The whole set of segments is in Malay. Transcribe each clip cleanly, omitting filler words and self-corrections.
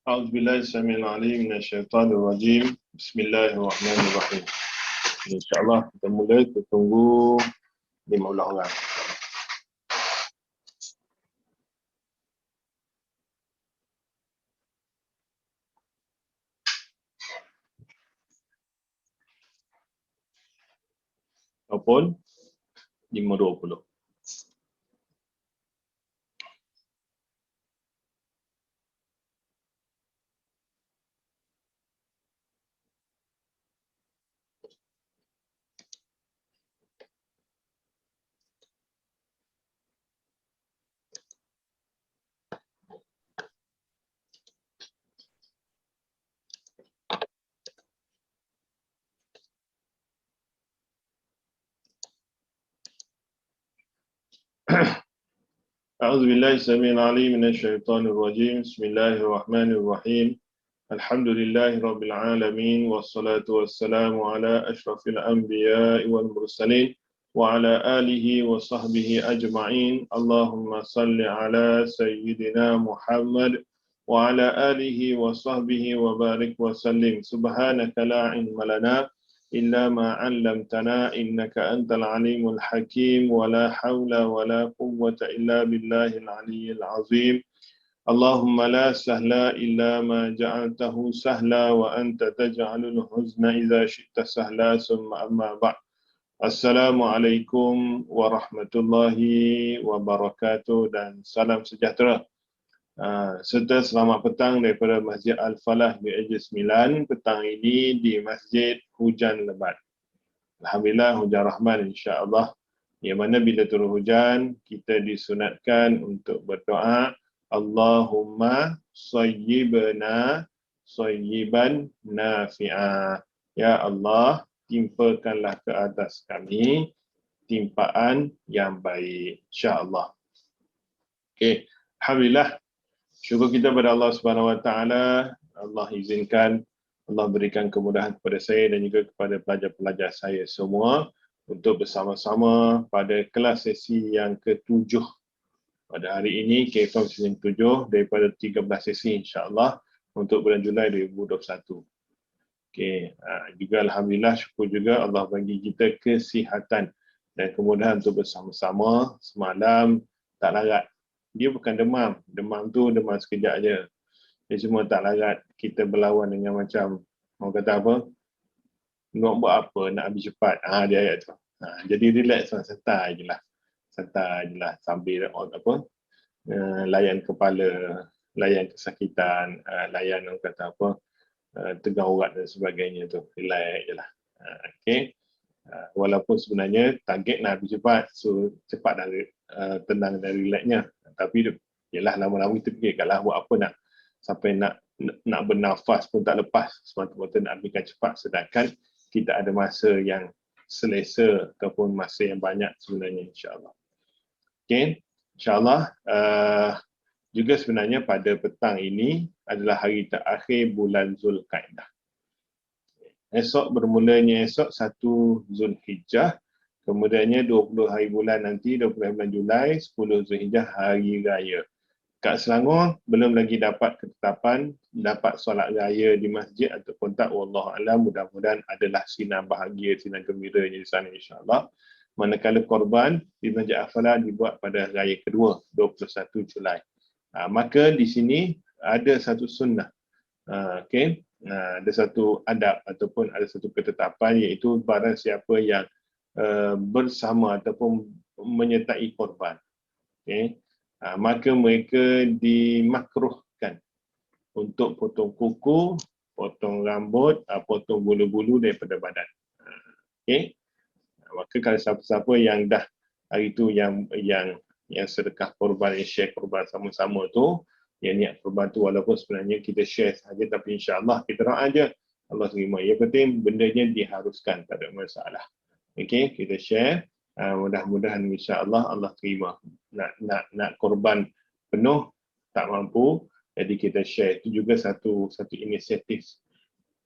أعوذ بالله السميع العليم من الشيطان الرجيم. بسم الله الرحمن الرحيم. InsyaAllah kita mula, kita tunggu 15 orang. Ataupun 5.20. أعوذ بالله السميع العليم من الشيطان الرجيم. بسم الله الرحمن الرحيم. الحمد لله رب العالمين والصلاة والسلام على أشرف الأنبياء والمرسلين وعلى آله وصحبه أجمعين. اللهم صل على سيدنا محمد وعلى آله وصحبه وبارك وسلم. سبحانك لا علم لنا إلا ما علمتنا إنك أنت العليم الحكيم ولا حول ولا قوة إلا بالله العلي العظيم. اللهم لا سهل إلا ما جعلته سهلا وأنت تجعل الحزن إذا شئت سهلا. ثم أما بعد. Assalamualaikum warahmatullahi wabarakatuh dan salam sejahtera. Serta selamat petang daripada Masjid Al-Falah di Eja 9 petang ini di Masjid Hujan Lebat. Alhamdulillah hujan rahman insya-Allah. Yang mana bila turun hujan kita disunatkan untuk berdoa Allahumma sayyibna sayyiban nafi'a. Ya Allah, timpakanlah ke atas kami timpaan yang baik insya-Allah. Okey, alhamdulillah. Syukur kita pada Allah Subhanahu Wa Taala. Allah izinkan, Allah berikan kemudahan kepada saya dan juga kepada pelajar-pelajar saya semua untuk bersama-sama pada kelas sesi yang ke-7 pada hari ini, KFM sesi 7 daripada 13 sesi insya-Allah untuk bulan Julai 2021. Okey, juga alhamdulillah syukur juga Allah bagi kita kesihatan dan kemudahan untuk bersama-sama semalam tak larat. Dia bukan demam. Demam tu demam sekejap aja. Dia cuma tak larat. Kita berlawan dengan macam, orang kata apa? Nak buat apa? Nak habis cepat. Dia ayat tu. Jadi relax lah. Santai je lah. Santai je lah. Sambil layan kepala, layan kesakitan, layan orang kata apa? Tegang urat dan sebagainya tu. Relax je lah. Okay. Walaupun sebenarnya target nak habis cepat. So cepat dan tenang dan relaxnya. Tapi yelah lama-lama kita fikir kalau buat apa nak sampai nak bernafas pun tak lepas semata-mata nak habiskan cepat sedangkan kita ada masa yang selesa ataupun masa yang banyak sebenarnya insya-Allah. Okey, insya-Allah juga sebenarnya pada petang ini adalah hari terakhir bulan Zulkaidah. Esok bermulanya esok 1 Zulhijjah. Kemudiannya 20 hari bulan nanti, 20 hari bulan Julai, 10 Zulhijjah hari raya. Kat Selangor belum lagi dapat ketetapan, dapat solat raya di masjid ataupun tak, wallahualam. Mudah-mudahan adalah sinar bahagia, sinar gembiranya di sana insya-Allah. Manakala korban di Masjid Al-Falah dibuat pada raya kedua, 21 Julai. Maka di sini ada satu sunnah. Okey. Ada satu adab ataupun ada satu ketetapan iaitu barang siapa yang bersama ataupun menyertai korban, okay, maka mereka dimakruhkan untuk potong kuku, potong rambut, potong bulu-bulu daripada badan. Okay. Maka kalau siapa-siapa yang dah hari tu yang sedekah korban, yang share korban sama-sama tu, yang niat korban tu walaupun sebenarnya kita share saja tapi insya-Allah kita doa aja Allah terima. Yang penting bendanya diharuskan, tak ada masalah. Okey, kita share. Mudah-mudahan insya-Allah Allah terima. Nak korban penuh tak mampu, jadi kita share. Itu juga satu inisiatif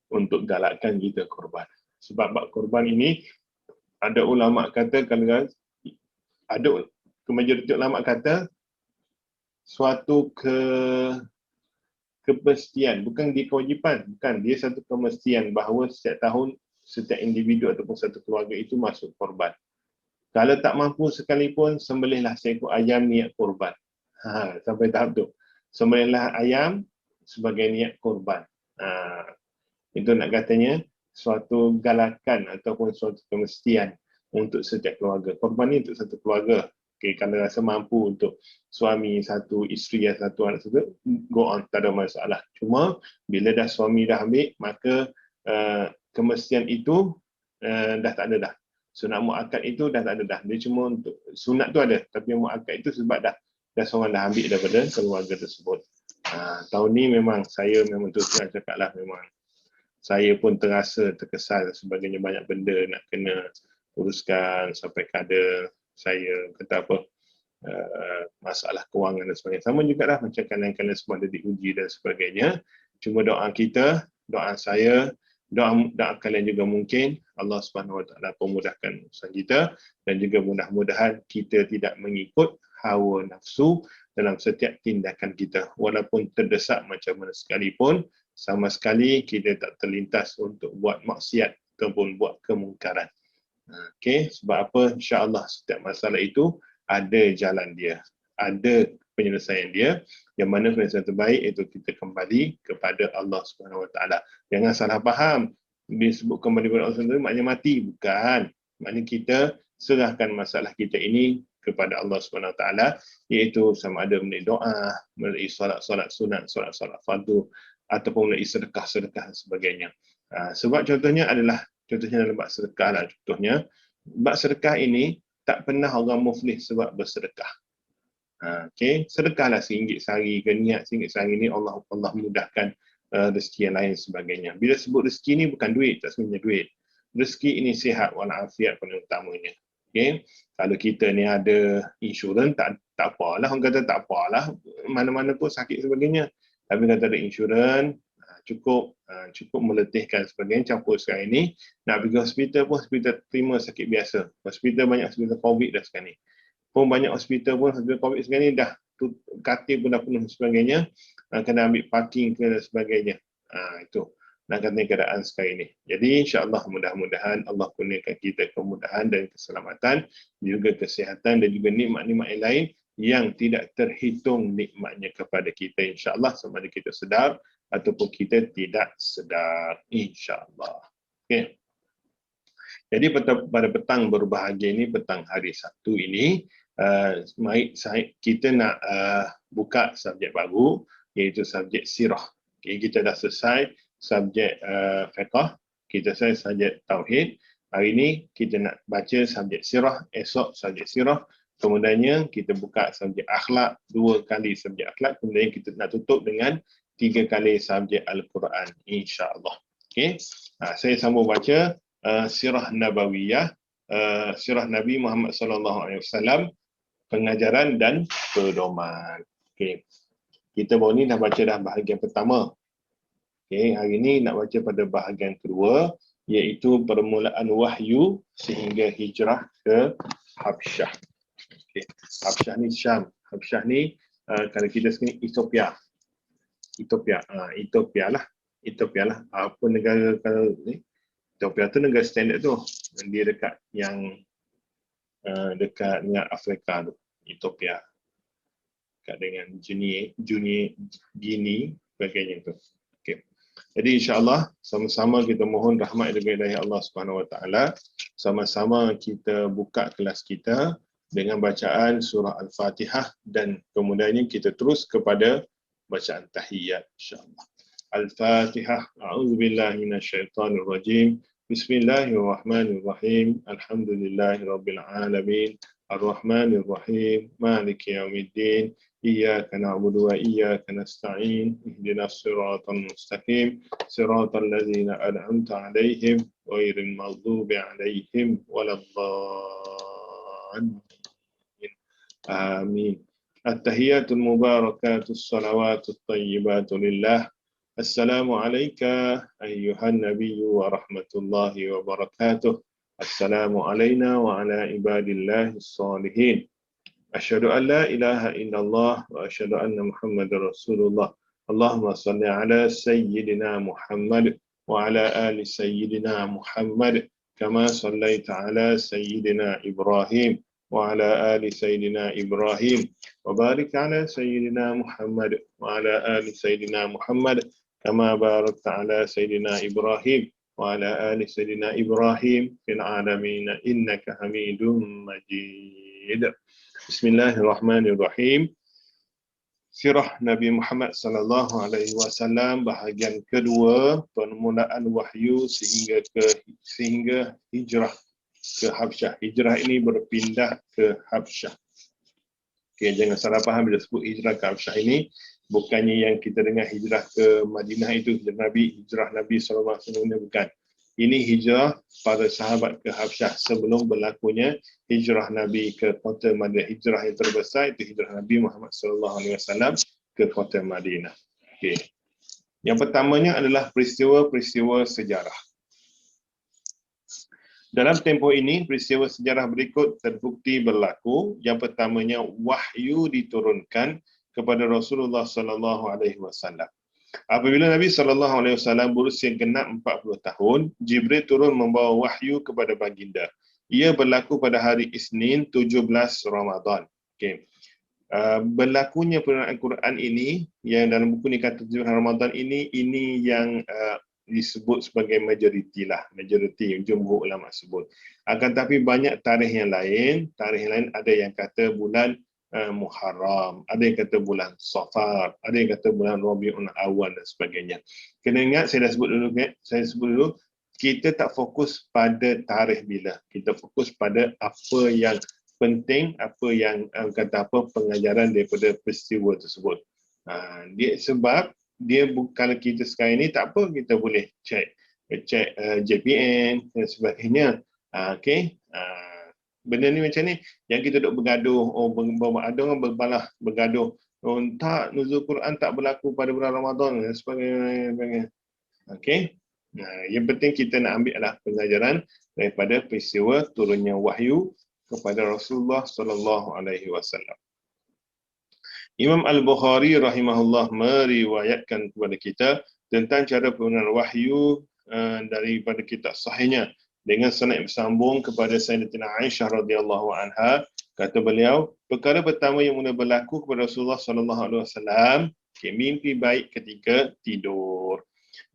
untuk galakkan kita korban. Sebab bab korban ini ada ulama kata ada majoriti ulama kata suatu kemestian, bukan dia kewajipan, bukan, dia satu kemestian bahawa setiap tahun setiap individu ataupun satu keluarga itu masuk korban. Kalau tak mampu sekalipun, sembelihlah seekor ayam niat korban. Sampai tahap tu. Sembelihlah ayam sebagai niat korban. Itu nak katanya suatu galakan ataupun suatu kemestian untuk setiap keluarga. Korban ni untuk satu keluarga. Okay, kalau rasa mampu untuk suami satu, isteri satu, anak satu, go on, tak ada masalah. Cuma bila dah suami dah ambil, maka kemestian itu dah tak ada dah. Sunat muakkad itu dah tak ada dah. Dia cuma untuk sunat tu ada, tapi muakkad itu sebab dah seorang dah ambil daripada keluarga tersebut. Tahun ni memang saya memang terus terang cakap lah, memang saya pun terasa terkesal sebagainya, banyak benda nak kena uruskan sampai kadar saya kata apa, masalah kewangan dan sebagainya. Sama juga lah macam kalian-kalian semua ada diuji dan sebagainya. Cuma doa kita, doa saya, doa kalian juga mungkin Allah Subhanahu Wa Taala pemudahkan urusan kita, dan juga mudah-mudahan kita tidak mengikut hawa nafsu dalam setiap tindakan kita, walaupun terdesak macam mana sekalipun, sama sekali kita tak terlintas untuk buat maksiat ataupun buat kemungkaran. Okey, sebab apa? Insya-Allah setiap masalah itu ada jalan dia, ada penyelesaian dia, yang mana penyelesaian terbaik itu kita kembali kepada Allah Subhanahu Wa Taala. Jangan salah faham, disebut kembali kepada Allah Subhanahu Wa Taala maknanya mati, bukan. Maknanya kita serahkan masalah kita ini kepada Allah Subhanahu Wa Taala, iaitu sama ada melalui doa, melalui solat-solat sunat, solat-solat fardu, ataupun melalui sedekah-sedekah dan sebagainya. Sebab contohnya dalam bab sedekah lah, contohnya bab sedekah ini tak pernah orang muflis sebab bersedekah. Okay, sedekahlah RM1 sehari ke, niat RM1 sehari ni Allah mudahkan rezeki yang lain sebagainya. Bila sebut rezeki ni bukan duit, tak sebenarnya duit. Rezeki ini sihat walafiat paling utamanya. Okay, kalau kita ni ada insurans, tak apalah, orang kata tak apalah, mana-mana pun sakit sebagainya. Tapi kata ada insurans, cukup meletihkan sebagainya. Campur sekarang ini nak pergi hospital pun, hospital terima sakit biasa. Hospital banyak hospital COVID dah sekarang ni. Pun banyak hospital pun hospital COVID sekarang ni dah katil pun dah penuh sebagainya. Kena ambil parking ke dan sebagainya. Itu nak kata keadaan sekarang ini. Jadi insya-Allah mudah-mudahan Allah kurniakan kita kemudahan dan keselamatan, juga kesihatan dan juga nikmat-nikmat yang lain yang tidak terhitung nikmatnya kepada kita, insya-Allah, sama ada kita sedar ataupun kita tidak sedar, insya-Allah. Okey. Jadi pada petang berbahagia ini, petang hari Sabtu ini, kita nak buka subjek baru, iaitu subjek sirah. Okay, kita dah selesai subjek fiqh, kita selesai subjek tauhid. Hari ini kita nak baca subjek sirah, esok subjek sirah. Kemudiannya kita buka subjek akhlak, 2 kali subjek akhlak. Kemudian kita nak tutup dengan 3 kali subjek Al-Quran, insya-Allah. Okay. Saya sambung baca sirah nabawiyah, sirah Nabi Muhammad sallallahu alaihi wasallam, pengajaran dan pedoman. Okey. Kita baru ni dah baca dah bahagian pertama. Okey, hari ni nak baca pada bahagian kedua, iaitu permulaan wahyu sehingga hijrah ke Habsyah. Okey. Habsyah ni Syam. Habsyah ni kalau kita sekarang Ethiopia. Ethiopia lah. Apa negara kalau ni? Ethiopia tu negara standard tu. Dia dekat dekat dengan Afrika tu, Ethiopia. Dekat dengan Guinea, sebagainya tu. Okay. Jadi insya-Allah sama-sama kita mohon rahmat dari Allah Subhanahu Wa Taala. Sama-sama kita buka kelas kita dengan bacaan surah Al-Fatihah, dan kemudiannya kita terus kepada bacaan tahiyat, insya-Allah. Al-Fatihah. A'udzubillahi minasyaitonirrajim. Bismillahirrahmanirrahim. Alhamdulillahirabbil alamin. Ar-Rahmanir-Rahim. Maliki yaumiddin. Iyyaka na'budu wa iyyaka nasta'in. Ihdinas siratal mustaqim. Siratal ladzina an'amta 'alaihim ghairil maghdubi 'alaihim waladdallin. Amin. At-tahiyatul mubarakatus salawatut thayyibatu lillah. Assalamu alayka ayyuhan nabiyyu wa rahmatullahi wa barakatuh. Assalamu alayna wa ala ibadillahis salihin. Asyhadu an la ilaha illallah wa asyhadu anna Muhammadar Rasulullah. Allahumma salli ala Sayyidina Muhammad wa ala ali Sayyidina Muhammad kama sallaita ala Sayyidina Ibrahim wa ala ali Sayyidina Ibrahim wa barik ala Sayyidina Muhammad wa ala ali Sayyidina Muhammad kama barakta ala Sayyidina Ibrahim wa ala ali Sayyidina Ibrahim fil alamin innaka Hamidum Majid. Bismillahirrahmanirrahim. Sirah Nabi Muhammad sallallahu alaihi wasallam bahagian kedua, permulaan wahyu sehingga hijrah ke Habsyah. Hijrah ini berpindah ke Habsyah. Okey, jangan salah faham bila sebut hijrah ke Habsyah ini bukannya yang kita dengar hijrah ke Madinah itu hijrah Nabi sallallahu alaihi wasallam, bukan. Ini hijrah para sahabat ke Habsyah sebelum berlakunya hijrah Nabi ke kota Madinah. Hijrah yang terbesar itu hijrah Nabi Muhammad SAW ke kota Madinah. Okey. Yang pertamanya adalah peristiwa-peristiwa sejarah. Dalam tempoh ini, peristiwa sejarah berikut terbukti berlaku. Yang pertamanya, wahyu diturunkan kepada Rasulullah SAW. Apabila Nabi SAW berusia genap 40 tahun, Jibril turun membawa wahyu kepada baginda. Ia berlaku pada hari Isnin 17 Ramadan. Okay. Berlakunya penurunkan Al-Quran ini, yang dalam buku ni kata 17 Ramadan ini yang disebut sebagai majoriti lah. Majoriti, jumhur ulama sebut. Akan tapi banyak tarikh yang lain. Tarikh yang lain ada yang kata bulan Muharram, ada yang kata bulan Safar, ada yang kata bulan Rabiul Awal dan sebagainya. Kena ingat, saya sebut dulu, kita tak fokus pada tarikh bila. Kita fokus pada apa yang penting, apa yang pengajaran daripada peristiwa tersebut. Sebab kalau kita sekarang ini tak apa, kita boleh cek JPN dan sebagainya. Okey. Benda ni macam ni, yang kita duduk bergaduh, ada orang bergaduh, tak, nuzul Quran tak berlaku pada bulan Ramadan dan sebagainya. Okey. Yang penting kita nak ambil adalah pengajaran daripada peristiwa turunnya wahyu kepada Rasulullah sallallahu alaihi wasallam. Imam Al-Bukhari rahimahullah meriwayatkan kepada kita tentang cara penurunkan wahyu daripada kitab sahihnya dengan sanad bersambung kepada Sayyidatina Aisyah radhiyallahu anha. Kata beliau, perkara pertama yang mula berlaku kepada Rasulullah sallallahu alaihi wasallam, mimpi baik ketika tidur.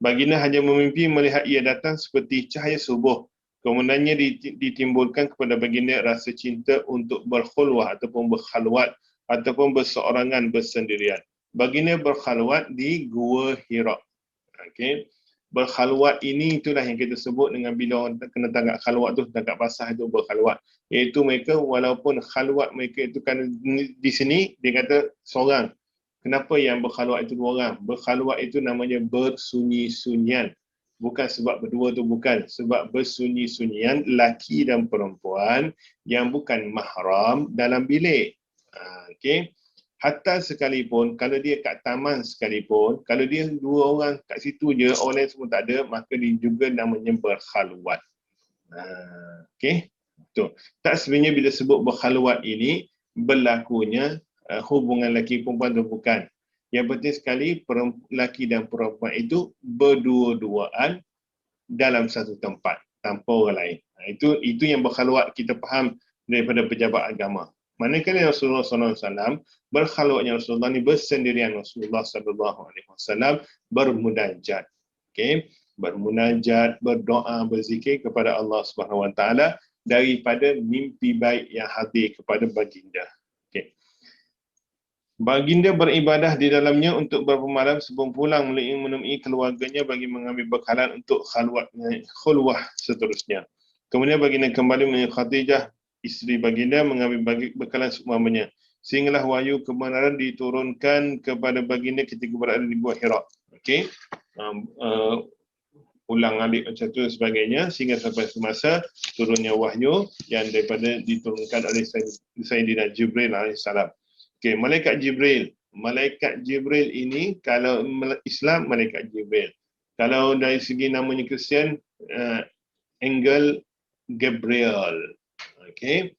Baginda hanya memimpi melihat ia datang seperti cahaya subuh. Kemudiannya ditimbulkan kepada baginda rasa cinta untuk berkhulwah ataupun berkhalwat ataupun berseorangan bersendirian. Baginda berkhalwat di Gua Hira. Okey. Berkhalwat ini itulah yang kita sebut dengan bila orang kena tangkap khalwat tu, tangkap basah itu berkhalwat. Iaitu mereka walaupun khalwat mereka itu kan di sini dia kata seorang. Kenapa yang berkhalwat itu dua orang? Berkhalwat itu namanya bersunyi-sunyian. Bukan sebab berdua tu, bukan. Sebab bersunyi-sunyian laki dan perempuan yang bukan mahram dalam bilik. Okey. Hatta sekalipun, kalau dia kat taman sekalipun, kalau dia dua orang kat situ je, orang lain semua tak ada, maka dia juga namanya berkhalwat. Okey. Betul. Tak sebenarnya bila sebut berkhalwat ini, berlakunya hubungan lelaki perempuan tu bukan. Yang penting sekali, lelaki dan perempuan itu berdua-duaan dalam satu tempat, tanpa orang lain. Itu yang berkhalwat kita faham daripada pejabat agama. Manakala Rasulullah SAW berkhalwatnya Rasulullah ni bersendirian, Rasulullah SAW bermunajat. Okey, bermunajat, berdoa, berzikir kepada Allah Subhanahu Wa Taala daripada mimpi baik yang hadir kepada baginda. Okey. Baginda beribadah di dalamnya untuk beberapa malam sebelum pulang menemui keluarganya bagi mengambil bekalan untuk khulwah seterusnya. Kemudian baginda kembali menemui Khadijah, isteri baginda, mengambil bekalan seumpamanya. Sehinggalah wahyu kebenaran diturunkan kepada baginda ketika berada di Gua Hira. Okey. Ulang alik macam tu sebagainya sehingga sampai semasa turunnya wahyu yang daripada diturunkan oleh Sayyidina Jibril alaihissalam. Okey, malaikat Jibril. Malaikat Jibril ini kalau Islam malaikat Jibril. Kalau dari segi namanya Kristian Angel Gabriel. Okey.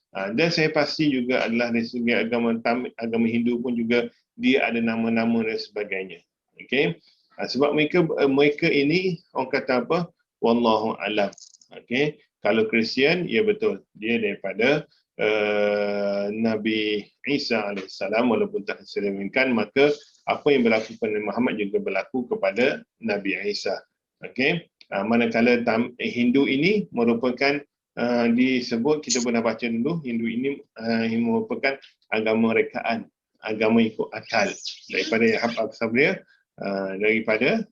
Dan saya pasti juga adalah dari segi agama Hindu pun juga dia ada nama-nama dan sebagainya. Okey. Sebab mereka ini orang kata apa? Wallahu alam. Okey. Kalau Kristian, ya betul. Dia daripada Nabi Isa alaihissalam, walaupun tak disebutkan, maka apa yang berlaku pada Muhammad juga berlaku kepada Nabi Isa. Okey. Manakala Hindu ini merupakan disebut, kita pernah baca dulu, Hindu ini merupakan agama rekaan, agama ikut akal daripada daripada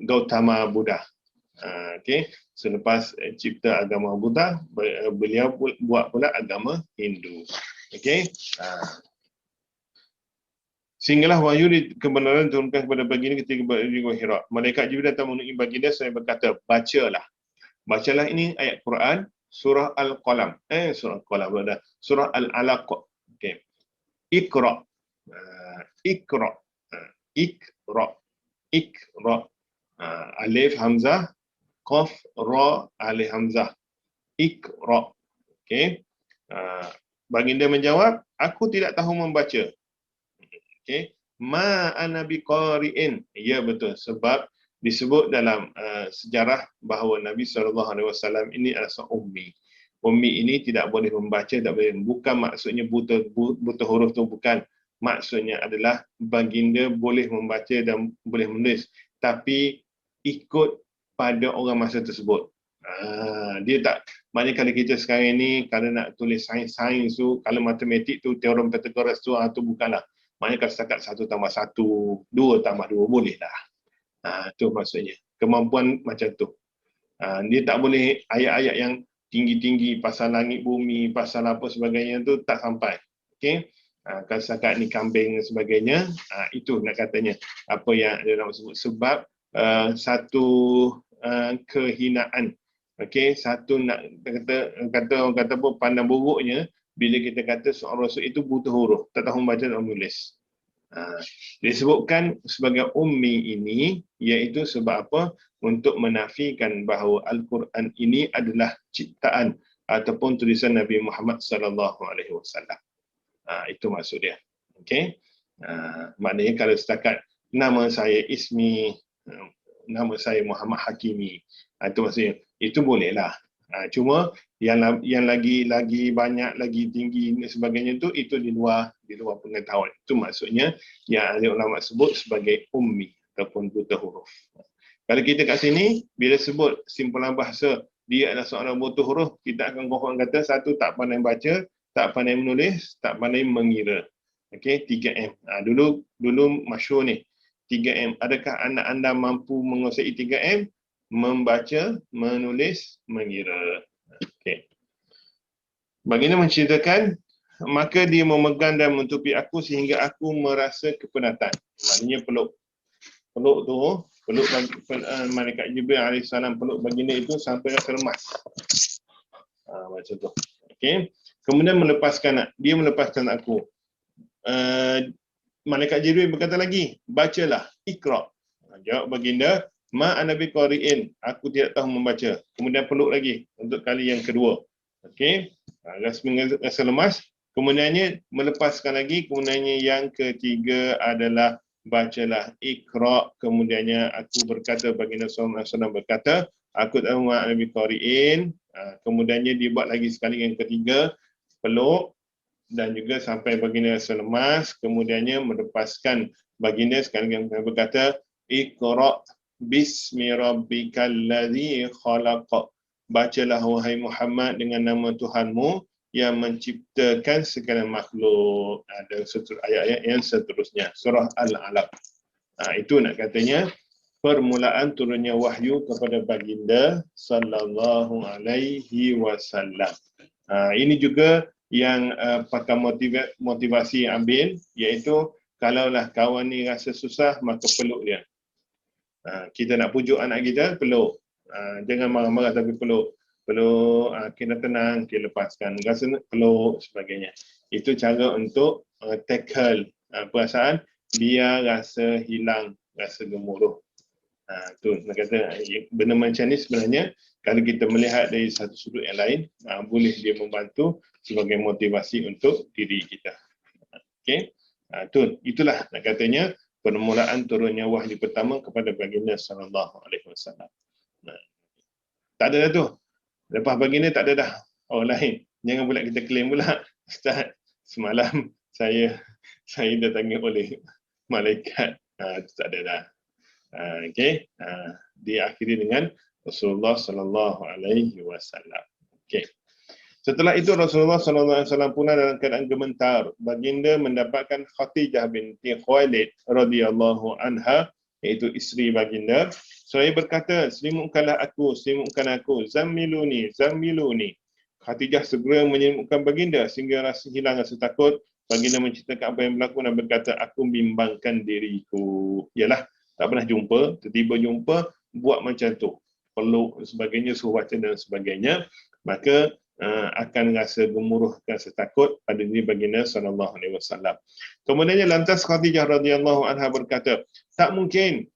Gautama Buddha. Okey, selepas cipta agama Buddha, beliau buat pula agama Hindu. Okey. Sehinggalah wahyu kebenaran turunkan kepada baginda ketika berada di Gua Hira. Malaikat Jibril datang menemui baginda seraya berkata, bacalah. Bacalah ini ayat Quran, surah Al-Qalam. Surah Al-Qalam berada. Surah Al-Alaq. Okey. Iqra. Iqra. Iqra. Iqra. Alif Hamzah, Qaf, Ra, Alif Hamzah. Iqra. Okey. Baginda menjawab, aku tidak tahu membaca. Okey. Ma ana biqari'in. Ya betul, sebab disebut dalam sejarah bahawa Nabi SAW ini adalah seorang ummi. Ummi ini tidak boleh membaca, tak boleh. Bukan maksudnya buta huruf tu, bukan. Maksudnya adalah baginda boleh membaca dan boleh menulis, tapi ikut pada orang masa tersebut. Dia tak, maknanya kalau kita sekarang ni kalau nak tulis sains tu, kalau matematik tu, teorem Pythagoras tu, tu bukanlah. Maknanya kalau setakat 1 tambah 1, 2 tambah 2 boleh lah. Tu maksudnya. Kemampuan macam tu. Dia tak boleh ayat-ayat yang tinggi-tinggi pasal langit bumi, pasal apa sebagainya tu tak sampai. Okey. Kalau setakat ni kambing dan sebagainya, itu nak katanya apa yang dia nak sebut. Sebab satu kehinaan. Okey, satu nak orang kata apa, pandang buruknya bila kita kata seorang rasul itu buta huruf, tak tahu membaca dan menulis. Disebutkan sebagai ummi ini, iaitu sebab apa? Untuk menafikan bahawa Al-Quran ini adalah ciptaan ataupun tulisan Nabi Muhammad SAW. Itu maksud dia. Okey. Maknanya kalau setakat nama saya Ismi, nama saya Muhammad Hakimi, itu maksudnya, itu bolehlah. Cuma yang lagi banyak, lagi tinggi dan sebagainya itu di luar pengetahuan. Itu maksudnya yang ahli ulama sebut sebagai ummi ataupun buta huruf. Kalau kita kat sini, bila sebut simpulan bahasa dia adalah seorang buta huruf, kita akan confirm kata satu, tak pandai baca, tak pandai menulis, tak pandai mengira. Okey, 3M. Dulu masyhur ni 3M. Adakah anak anda mampu menguasai 3M? Membaca, menulis, mengira. Okey. Baginda menceritakan, maka dia memegang dan menutupi aku sehingga aku merasa kepenatan. Maknanya peluk tu, malaikat Jibril alaihissalam peluk baginda itu sampai rasa lemas. Macam tu. Okey. Kemudian dia melepaskan aku. Malaikat Jibril berkata lagi, bacalah, Iqra. Jawab baginda, ma ana biqari'in, aku tidak tahu membaca. Kemudian peluk lagi untuk kali yang kedua. Okey. Rasa lemas. Kemudiannya melepaskan lagi. Kemudiannya yang ketiga adalah bacalah, Iqra. Kemudiannya aku berkata, baginda SAW berkata, aku tahu ma ana biqari'in. Kemudiannya dia buat lagi sekali yang ketiga, peluk dan juga sampai baginda lemas. Kemudiannya melepaskan baginda sekali yang berkata, Iqra bismi rabbikal ladzi khalaq. Bacalah wahai Muhammad dengan nama Tuhanmu yang menciptakan segala makhluk. Dan ayat-ayat yang seterusnya. Surah Al-Alaq. Itu nak katanya permulaan turunnya wahyu kepada baginda sallallahu alaihi wasallam. Ini juga yang pakai motivasi ambil, iaitu kalaulah kawan ni rasa susah, maka peluk dia. Kita nak pujuk anak kita, peluk. Jangan marah-marah tapi peluk. Kita tenang, kita lepaskan. Rasa peluk, sebagainya. Itu cara untuk tackle perasaan, biar rasa hilang, rasa gemuruh. Tu nak kata benda macam ni sebenarnya kalau kita melihat dari satu sudut yang lain, boleh dia membantu sebagai motivasi untuk diri kita. Okey. Itulah nak katanya permulaan turunnya wahyu pertama kepada baginda sallallahu alaihi wasallam. Nah, tak ada dah tu. Lepas baginda tak ada dah orang lain. Jangan pula kita claim pula, Ustaz, semalam saya didatangi oleh malaikat. Tak ada dah. Okey. Diakhiri dengan Rasulullah sallallahu alaihi wasallam. Okey. Setelah itu Rasulullah sallallahu alaihi wasallam punah dalam keadaan gemetar. Baginda mendapatkan Khadijah binti Khuwailid radhiyallahu anha, iaitu isteri baginda. Saya berkata, selimutkanlah aku, zammiluni, zammiluni. Khadijah segera menyelimutkan baginda sehingga rasa hilang rasa takut. Baginda menceritakan apa yang berlaku dan berkata, aku bimbangkan diriku. Yalah, tak pernah jumpa, tiba-tiba jumpa, buat macam tu. Peluk sebagainya, suruh baca dan sebagainya. Maka akan rasa gemuruh, rasa takut pada diri baginda sallallahu alaihi wasallam. Kemudiannya lantas Khadijah radhiyallahu anha berkata, tak mungkin.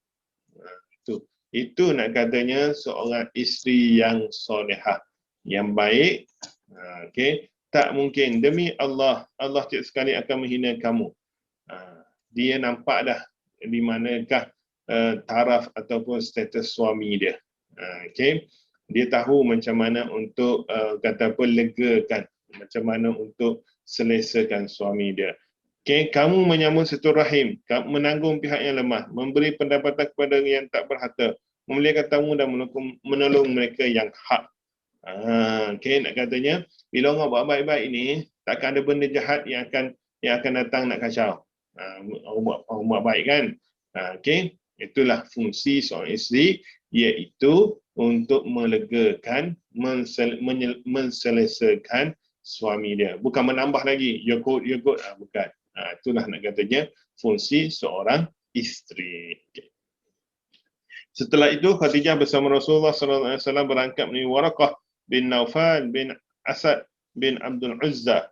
Itu nak katanya seorang isteri yang solehah, yang baik. Okey, tak mungkin, demi Allah, Allah tiap sekali akan menghina kamu. Dia nampak dah di manakah taraf ataupun status suami dia. Okey. Dia tahu macam mana untuk kata apa, legakan, macam mana untuk selesakan suami dia. Okay, kamu menyambung silaturahim, menanggung pihak yang lemah, memberi pendapatan kepada yang tak berharta, memelihara tamu dan menolong mereka yang hak. Okay, nak katanya bila orang buat baik-baik ini, takkan ada benda jahat yang akan datang nak kacau. Orang buat baik kan. Okay, itulah fungsi seorang isteri, iaitu untuk melegakan, menselesakan suami dia. Bukan menambah lagi, you good, bukan. Itulah nak katanya fungsi seorang isteri. Okay. Setelah itu Khadijah bersama Rasulullah SAW berangkat menuju Waraqah bin Naufal bin Asad bin Abdul Uzza.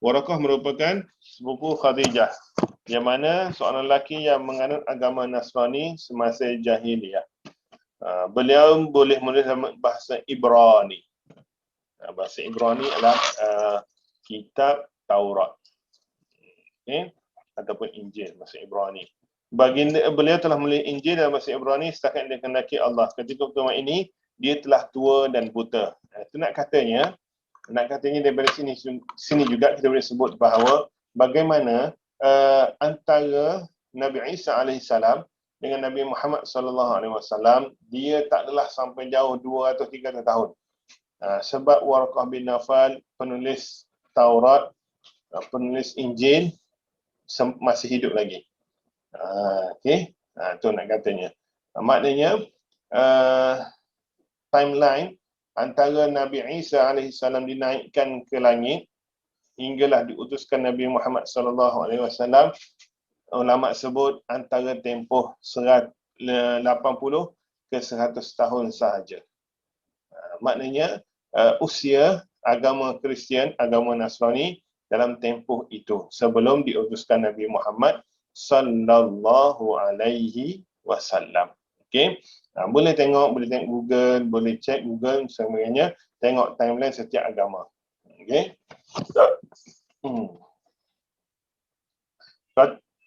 Waraqah merupakan sepupu Khadijah, yang mana seorang lelaki yang menganut agama Nasrani semasa jahiliyah. Beliau boleh menulis bahasa Ibrani. Bahasa Ibrani adalah kitab Taurat, okay? Ataupun Injil, bahasa Ibrani. Beliau telah menulis Injil dalam bahasa Ibrani setakat yang dikehendaki Allah. Ketika pertemuan ini, dia telah tua dan buta. Itu nak katanya daripada sini juga kita boleh sebut bahawa bagaimana antara Nabi Isa alaihissalam dengan Nabi Muhammad sallallahu alaihi wasallam, dia tak adalah sampai jauh 2 atau 300 tahun. Sebab Waraqah bin Naufal, penulis Taurat, penulis Injil, masih hidup lagi. Okey, tu nak katanya. Maknanya timeline antara Nabi Isa alaihissalam dinaikkan ke langit hinggalah diutuskan Nabi Muhammad sallallahu alaihi wasallam, ulama sebut antara tempoh 80 ke 100 tahun sahaja. Maknanya usia agama Kristian, agama Nasrani dalam tempoh itu sebelum diutuskan Nabi Muhammad sallallahu alaihi wasallam. Okey. Boleh tengok Google, boleh cek Google sebagainya, tengok timeline setiap agama. Okey.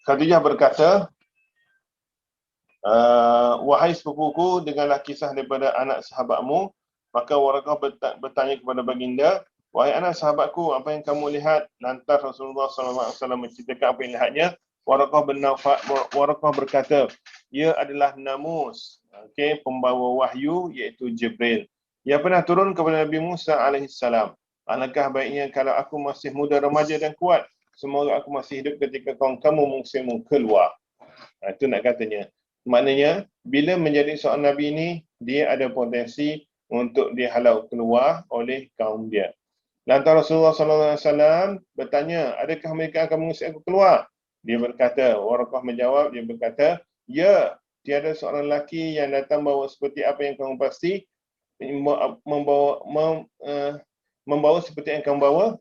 Khadijah berkata, wahai sepupuku, dengarlah kisah daripada anak sahabatmu. Maka Waraqah bertanya kepada baginda, wahai anak sahabatku, apa yang kamu lihat? Lantas Rasulullah SAW menceritakan apa yang lihatnya. Waraqah berkata, ia adalah namus, pembawa wahyu, iaitu Jibril, yang pernah turun kepada Nabi Musa alaihissalam. Alangkah baiknya kalau aku masih muda, remaja dan kuat. Semoga aku masih hidup ketika kamu mengusirmu keluar. Itu nak katanya. Maknanya, bila menjadi seorang Nabi ini, dia ada potensi untuk dihalau keluar oleh kaum dia. Lantas Rasulullah SAW bertanya, adakah mereka akan mengusir aku keluar? Dia berkata, Waraqah menjawab, dia berkata, ya, tiada seorang lelaki yang datang bawa seperti apa yang kamu pasti, membawa seperti yang kamu bawa,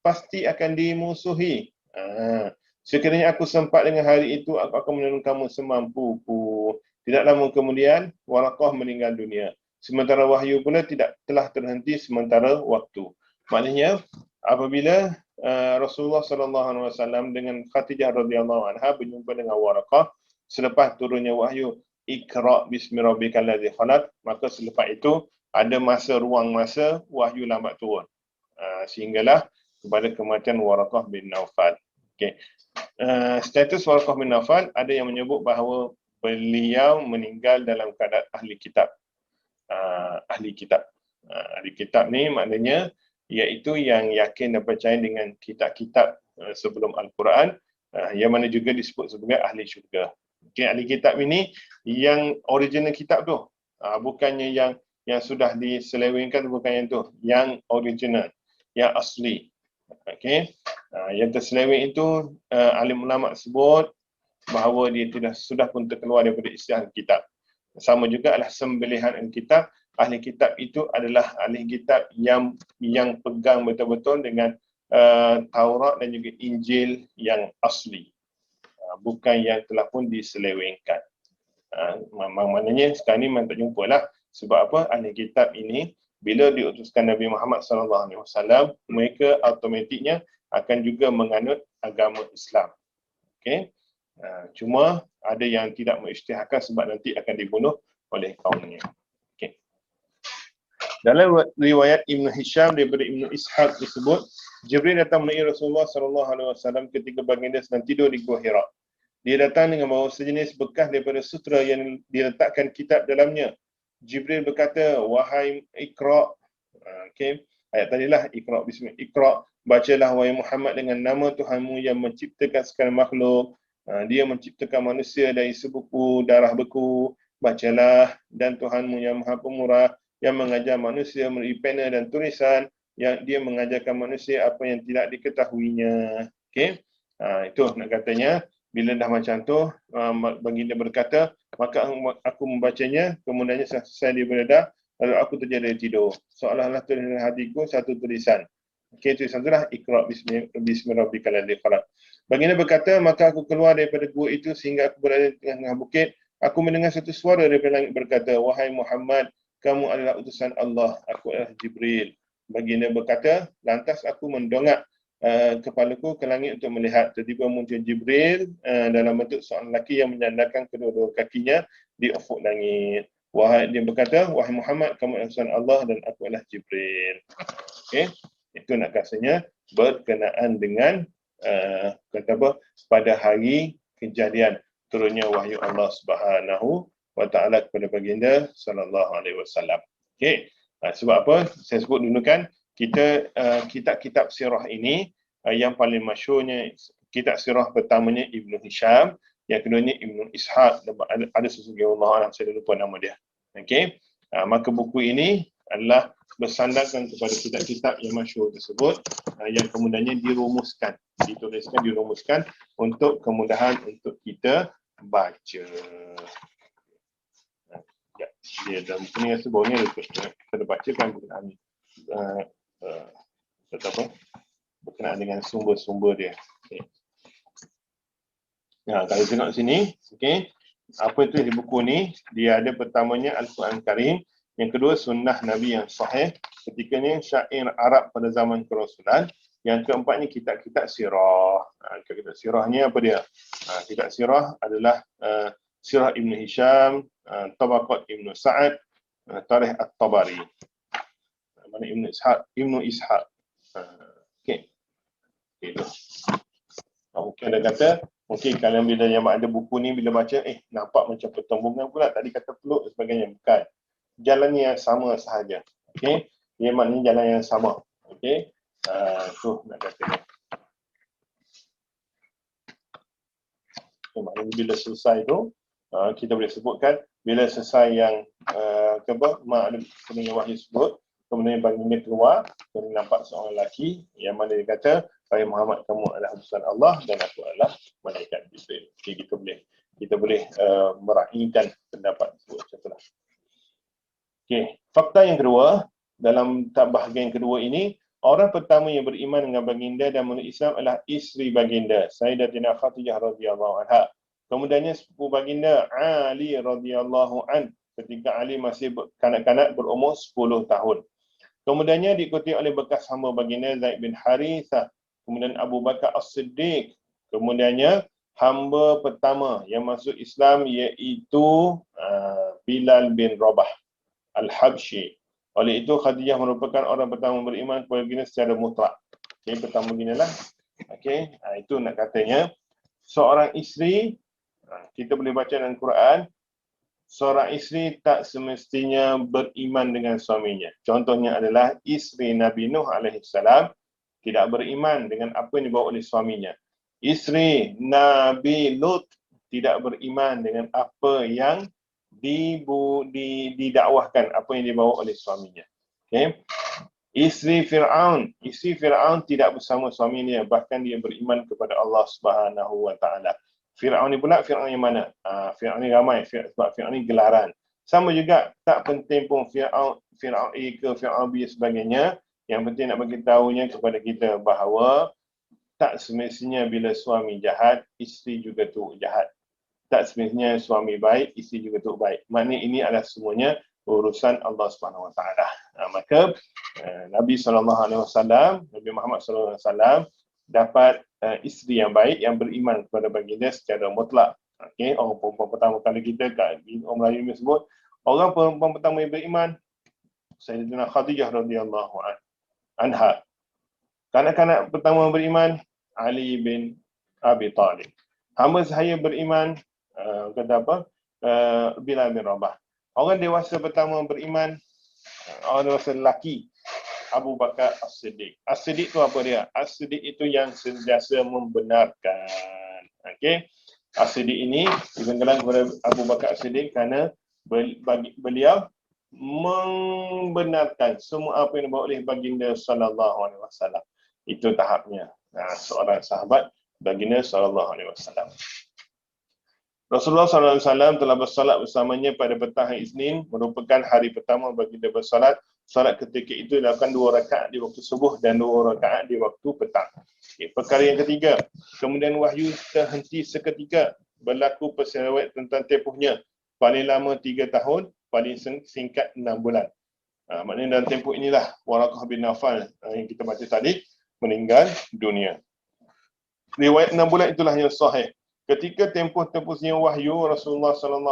pasti akan dimusuhi. Sekiranya aku sempat dengan hari itu, aku akan menolong kamu semampuku. Tidak lama kemudian, Waraqah meninggal dunia. Sementara wahyu pula telah terhenti sementara waktu. Maknanya, apabila Rasulullah SAW dengan Khadijah radhiyallahu anha berjumpa dengan Waraqah selepas turunnya wahyu Iqra bismi rabbikal ladzi khalaq, maka selepas itu ada ruang masa wahyu lambat turun. Sehinggalah kepada kematian Waraqah bin Naufal. Okey. Status Waraqah bin Naufal ada yang menyebut bahawa beliau meninggal dalam keadaan ahli kitab. Ahli kitab ni maknanya iaitu yang yakin dan percaya dengan kitab-kitab sebelum Al-Quran, yang mana juga disebut sebagai ahli syurga. Okay, ahli kitab ini yang original kitab tu, bukannya yang sudah diselewengkan, bukan yang tu, yang original, yang asli. Okay. Yang terseleweng itu alim ulama sebut bahawa dia sudah pun terkeluar daripada istilah kitab. Sama juga adalah sembelihan kitab. Ahli kitab itu adalah ahli kitab yang pegang betul-betul dengan Taurat dan juga Injil yang asli, bukan yang telah pun diselewengkan. Maknanya sekarang ni memang tak jumpa lah. Sebab apa? Ahli kitab ini bila diutuskan Nabi Muhammad SAW, mereka automatiknya akan juga menganut agama Islam. Okay? Cuma ada yang tidak mengisytiharkan sebab nanti akan dibunuh oleh kaumnya. Okay. Dalam riwayat Ibn Hisham daripada Ibn Ishaq disebut, Jibril datang menemui Rasulullah SAW ketika baginda sedang tidur di Gua Hira. Dia datang dengan bawa sejenis bekas daripada sutra yang diletakkan kitab dalamnya. Jibril berkata, wahai Iqra. Okay. Ayat tadilah Iqra bismillah. Iqra, bacalah wahai Muhammad dengan nama Tuhanmu yang menciptakan segala makhluk. Dia menciptakan manusia dari sebuku darah beku. Bacalah, dan Tuhanmu yang Maha Pemurah yang mengajar manusia melalui pena dan tulisan, yang dia mengajarkan manusia apa yang tidak diketahuinya. Okey. Itu nak katanya, bila dah macam tu, baginda berkata, maka aku membacanya, kemudiannya selesai dia berada, lalu aku terjadi tidur. Seolah-olah tulisan hatiku satu tulisan. Okey, tulisan itulah Iqra bismi rabbikal ladzi khalaq. Baginda berkata, maka aku keluar daripada gua itu sehingga aku berada di tengah bukit. Aku mendengar satu suara daripada langit berkata, wahai Muhammad, kamu adalah utusan Allah, aku adalah Jibril. Baginda berkata, lantas aku mendongak kepalaku ke langit untuk melihat. Tiba-tiba muncul Jibril dalam bentuk seorang lelaki yang menyandarkan kedua-dua kakinya di ufuk langit. Dia berkata, wahai Muhammad, kamu adalah utusan Allah dan aku adalah Jibril. Okay. Itu nak katanya berkenaan dengan pada hari kejadian turunnya wahyu Allah Subhanahu wa ta'ala kepada baginda sallallahu alaihi wasallam. Okey. Sebab apa? Saya sebut dulu kan, kita kitab-kitab sirah ini yang paling masyhurnya, kitab sirah pertamanya Ibn Hisham, yang keduanya Ibn Ishaq, ada sesuatu Allah, saya lupa nama dia. Okey. Maka buku ini adalah bersandarkan kepada kitab-kitab yang masyhur tersebut, yang kemudiannya dirumuskan untuk kemudahan untuk kita baca. Dia dalam buku ni sebelumnya kita baca kan berkenaan dengan sumber-sumber dia. Okay. Kalau tengok sini, okay, apa itu di buku ni? Dia ada pertamanya Al-Quran Karim, yang kedua sunnah Nabi yang sahih, ketiganya syair Arab pada zaman kerasulan, yang keempatnya kitab-kitab sirah. Kitab sirahnya apa dia? Kitab sirah adalah Sirah Ibn Hisham, Tabaqat Ibn Sa'ad, Tarikh At-Tabari. Mana Ibn Ishaq. Okey. Itu. Mungkin ada kata, mungkin kalian bila yang ada buku ni, bila baca, nampak macam pertembungan pula, tadi kata peluk dan sebagainya. Bukan. Jalannya yang sama sahaja. Okey. Ia maknanya jalan yang sama. Okey. Tu nak kata. Maknanya bila selesai tu, kita boleh sebutkan bila selesai yang kemudian wahyu sebut, kemudian baginda keluar, kemudian nampak seorang lelaki yang mana dia kata, wahai Muhammad, kamu adalah utusan Allah dan aku adalah malaikat Jibril. Okay, kita boleh meraihkan pendapat tersebut macam itulah. Okey, fakta yang kedua dalam bahagian kedua ini, orang pertama yang beriman dengan baginda dan menurut Islam adalah isteri baginda, Sayyidatina Khadijah radhiyallahu anha. Kemudiannya sepupu baginda Ali radhiyallahu an, ketika Ali masih kanak-kanak berumur 10 tahun. Kemudiannya diikuti oleh bekas hamba baginda Zaid bin Harithah. kemudian Abu Bakar As-Siddiq, kemudiannya hamba pertama yang masuk Islam iaitu Bilal bin Rabah Al-Habsyi. Oleh itu Khadijah merupakan orang pertama beriman kepada baginda secara mutlak. Okey, pertama beginilah. Okey, itu nak katanya seorang isteri, kita boleh baca dalam Quran, seorang isteri tak semestinya beriman dengan suaminya. Contohnya adalah isteri Nabi Nuh alaihissalam tidak beriman dengan apa yang dibawa oleh suaminya. Isteri Nabi Lut tidak beriman dengan apa yang didakwahkan, apa yang dibawa oleh suaminya. Okay. Isteri Fir'aun tidak bersama suaminya, bahkan dia beriman kepada Allah Subhanahu wa taala. Fir'aun ni pula Fir'aun yang mana? Fir'aun ni ramai, sebab Fir'aun ni gelaran. Sama juga, tak penting pun Fir'aun A ke Fir'aun B sebagainya. Yang penting nak bagi tahunya kepada kita bahawa tak semestinya bila suami jahat, isteri juga tu jahat. Tak semestinya suami baik, isteri juga tu baik. Maknanya ini adalah semuanya urusan Allah Subhanahu Wa Taala. Maka Nabi SAW, Nabi Muhammad SAW dapat isteri yang baik yang beriman kepada baginda secara mutlak. Okey, orang perempuan pertama kali kita kat orang Melayu ni sebut, orang perempuan pertama yang beriman Sayyidatina Khadijah radhiyallahu anha. Kanak-kanak pertama beriman Ali bin Abi Talib. Hamba sahaya beriman kata apa? Bilal bin Rabah. Orang dewasa pertama beriman, orang dewasa lelaki, Abu Bakar As-Siddiq. As-Siddiq tu apa dia? As-Siddiq itu yang sentiasa membenarkan. Okey. As-Siddiq ini digelar kepada Abu Bakar As-Siddiq kerana beliau membenarkan semua apa yang dibawa oleh baginda sallallahu alaihi wasallam. Itu tahapnya. Seorang sahabat baginda sallallahu alaihi wasallam. Rasulullah SAW telah bersalat bersamanya pada petang hari Isnin, merupakan hari pertama baginda bersalat. Salat ketika itu dilakukan 2 rakaat di waktu subuh dan 2 rakaat di waktu petang. Okay. Perkara yang ketiga, kemudian wahyu terhenti seketika. Berlaku perselewet tentang tempohnya. Paling lama 3 tahun, paling singkat 6 bulan. Maknanya dalam tempoh inilah Waraqah bin Nawfal yang kita baca tadi meninggal dunia. Riwayat 6 bulan itulah yang sahih. Ketika tempoh-tempohnya wahyu, Rasulullah SAW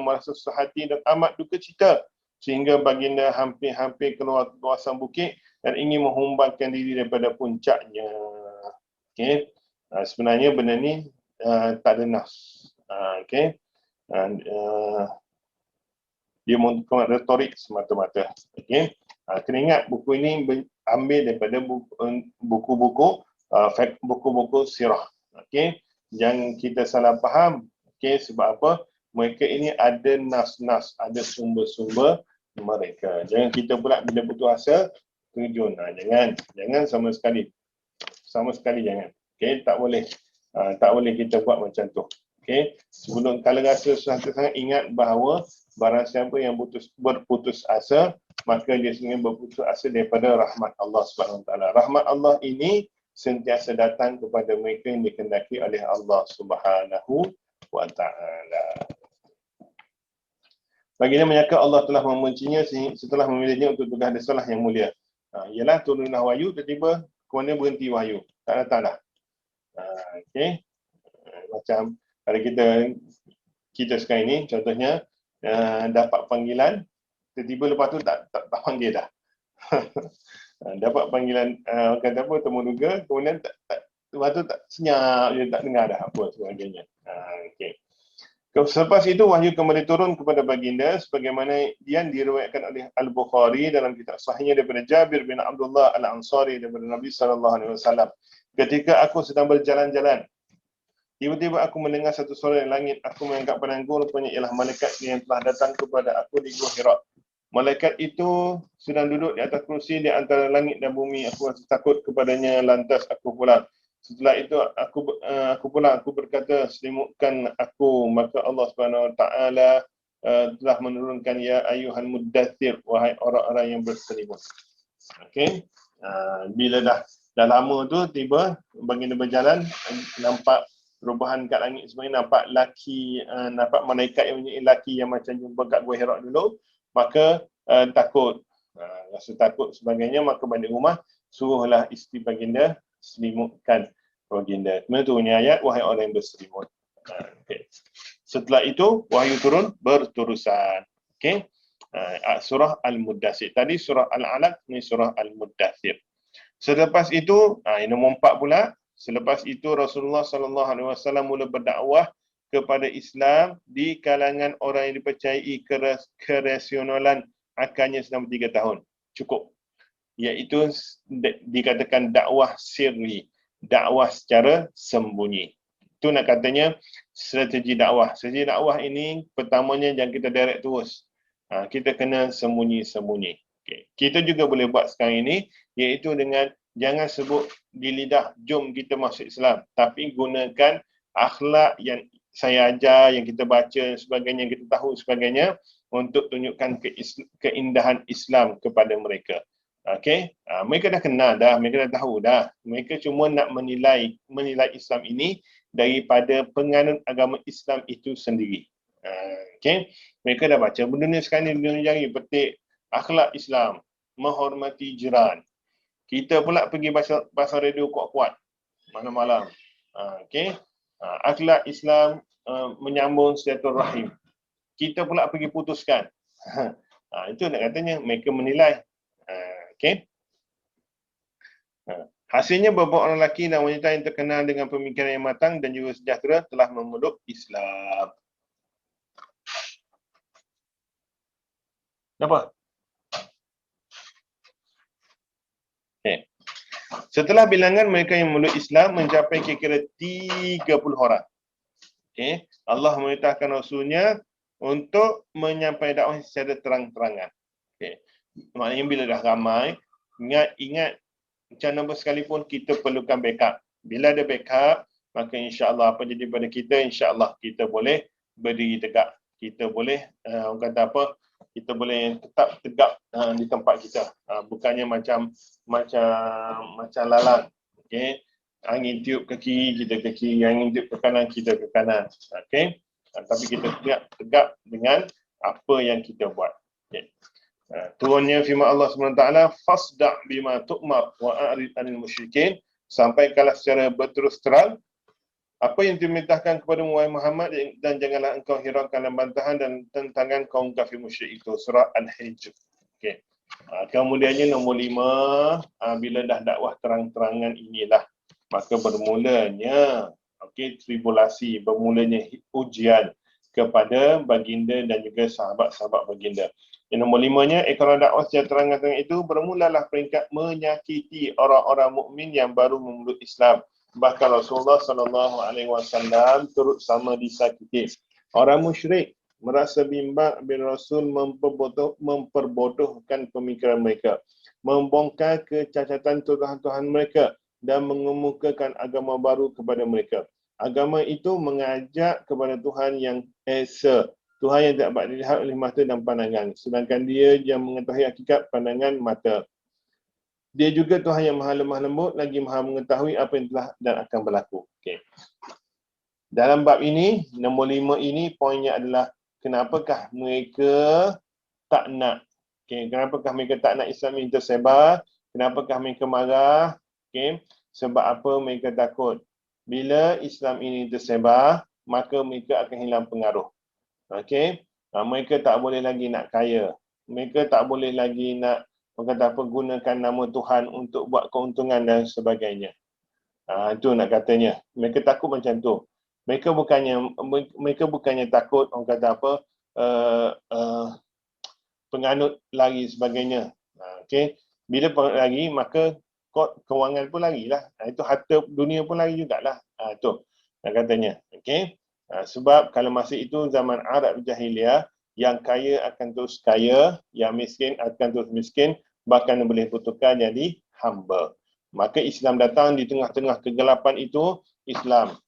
merasa sehati dan amat duka cita sehingga baginda hampir-hampir keluar kawasan bukit dan ingin menghumbankan diri daripada puncaknya. Okay. Sebenarnya benda ni tak ada nas. Okay. Dia menggunakan retorik semata-mata. Okay. Kena ingat buku ini ambil daripada buku-buku sirah. Okay. Jangan kita salah faham. Okay, sebab apa? Mereka ini ada nas-nas, ada sumber-sumber mereka. Jangan kita pula bila putus asa, terjun. Jangan sama sekali. Sama sekali jangan. Okay, tak boleh. Tak boleh kita buat macam tu. Okay, sebelum kalau rasa sangat ingat bahawa barang siapa yang berputus asa, maka dia sendiri berputus asa daripada rahmat Allah SWT. Rahmat Allah ini sentiasa datang kepada mereka yang dikehendaki oleh Allah Subhanahu wa taala. Baginda menyangka Allah telah membencinya setelah memilihnya untuk tugas risalah yang mulia. Ialah turunlah wahyu, tiba-tiba kemudian berhenti wahyu. Tak datang dah. Okey. Macam kalau kita sekarang ini contohnya dapat panggilan, tiba-tiba lepas tu tak panggil dah. Dapat panggilan kata apa temuduga, kemudian lepas tu tak senyap, dia tak dengar dah apa sebagainya. Okey. Selepas itu wahyu kembali turun kepada baginda sebagaimana yang diriwayatkan oleh Al-Bukhari dalam kitab sahihnya daripada Jabir bin Abdullah Al-Ansari daripada Nabi sallallahu alaihi wasallam. Ketika aku sedang berjalan-jalan, tiba-tiba aku mendengar satu suara di langit. Aku mengangkat pandangku, rupanya ialah malaikat yang telah datang kepada aku di Gua Hira. Malaikat itu sedang duduk di atas kursi di antara langit dan bumi. Aku rasa takut kepadanya, lantas aku pulang. Setelah itu aku pulang, aku berkata, selimutkan aku. Maka Allah SWT telah menurunkan, ya ayuhan muddathir, wahai orang-orang yang berselimut. Okey. Bila dah lama tu, tiba baginda berjalan, nampak perubahan kat langit sebenarnya, nampak nampak malaikat yang punya lelaki yang macam jumpa kat Gua Hira dulu. Maka takut, rasa takut sebagainya, maka balik rumah suruhlah isteri baginda selimutkan baginda. Kemudian turunnya ayat, wahai orang yang berselimut. Okay. Setelah itu wahyu turun berterusan. Okey. Surah Al-Muddathir. Tadi surah Al-Alaq, ni surah Al-Muddathir. Selepas itu, ini nombor 4 pula. Selepas itu Rasulullah sallallahu alaihi wasallam mula berdakwah kepada Islam di kalangan orang yang dipercayai kerasionalan akannya selama 3 tahun. Cukup. Iaitu dikatakan dakwah sirri, dakwah secara sembunyi. Itu nak katanya strategi dakwah. Strategi dakwah ini pertamanya jangan kita direct terus. Kita kena sembunyi-sembunyi. Okay. Kita juga boleh buat sekarang ini, iaitu dengan jangan sebut di lidah, jom kita masuk Islam. Tapi gunakan akhlak yang saya ajar, yang kita baca dan sebagainya, yang kita tahu sebagainya, untuk tunjukkan keindahan Islam kepada mereka. Okay. Mereka dah kenal dah, mereka dah tahu dah. Mereka cuma nak menilai Islam ini daripada penganut agama Islam itu sendiri. Okay. Mereka dah baca benda ni sekarang ni, dunia jari, petik akhlak Islam, menghormati jiran. Kita pula pergi bahasa radio kuat-kuat malam-malam. Okay. Akhlak Islam menyambung silaturahim. Kita pula pergi putuskan. Itu nak katanya mereka menilai. Okay. Hasilnya beberapa orang lelaki dan wanita yang terkenal dengan pemikiran yang matang dan juga sejahtera telah memeluk Islam. Apa? Okay. Setelah bilangan mereka yang memeluk Islam mencapai kira-kira 30 orang. Okay. Allah memerintahkan Rasulnya untuk menyampaikan dakwah secara terang-terangan. Okay. Maknanya bila dah ramai, ingat macam mana sekalipun kita perlukan backup. Bila ada backup, maka insya-Allah apa jadi pada kita, insya-Allah kita boleh berdiri tegak. Kita boleh orang kata apa? Kita boleh tetap tegak di tempat kita. Bukannya macam lalang. Okey. Angin tiup ke kiri, kita ke kiri. Angin tiup ke kanan, kita ke kanan. Okey. Tapi kita tegak dengan apa yang kita buat. Okay. Turunnya firman Allah SWT, fasda' bima tu'mar wa a'rid 'anil musyrikin, sampaikanlah secara berterus terang apa yang diperintahkan kepada Muhammad dan janganlah engkau hiraukan bantahan dan tentangan kaum kafir musyrik itu. Surah Al-Hijr. Okey. Kemudiannya nombor 5, bila dah dakwah terang-terangan inilah, maka bermulanya tribulasi, bermulanya ujian kepada baginda dan juga sahabat-sahabat baginda. Yang nombor 5-nya, ikrar dakwah secara terang-terangan itu bermulalah peringkat menyakiti orang-orang mukmin yang baru memeluk Islam. Bahkan Rasulullah SAW turut sama disakiti. Orang musyrik merasa bimbang bila Rasul memperbodohkan pemikiran mereka, membongkar kecacatan tuhan-tuhan mereka dan mengemukakan agama baru kepada mereka. Agama itu mengajak kepada Tuhan yang Esa, Tuhan yang tak dapat dilihat oleh mata dan pandangan, sedangkan Dia yang mengetahui hakikat pandangan mata. Dia juga Tuhan yang maha lemah lembut, lagi maha mengetahui apa yang telah dan akan berlaku. Okay. Dalam bab ini, nombor 5 ini, poinnya adalah kenapakah mereka tak nak. Okay. Kenapakah mereka tak nak Islam ini tersebar? Kenapakah mereka marah? Okay. Sebab apa mereka takut? Bila Islam ini tersebar, maka mereka akan hilang pengaruh. Okay. Mereka tak boleh lagi nak kaya. Mereka tak boleh lagi nak gunakan nama Tuhan untuk buat keuntungan dan sebagainya. Itu nak katanya. Mereka takut macam tu. Mereka bukannya takut penganut lari sebagainya. Okay. Bila penganut lari, maka kewangan pun larilah. Itu harta dunia pun lari jugalah. Itu nak katanya. Okay. Sebab kalau masa itu zaman Arab Jahiliyah, yang kaya akan terus kaya, yang miskin akan terus miskin, bahkan boleh bertukar jadi hamba. Maka Islam datang di tengah-tengah kegelapan itu, Islam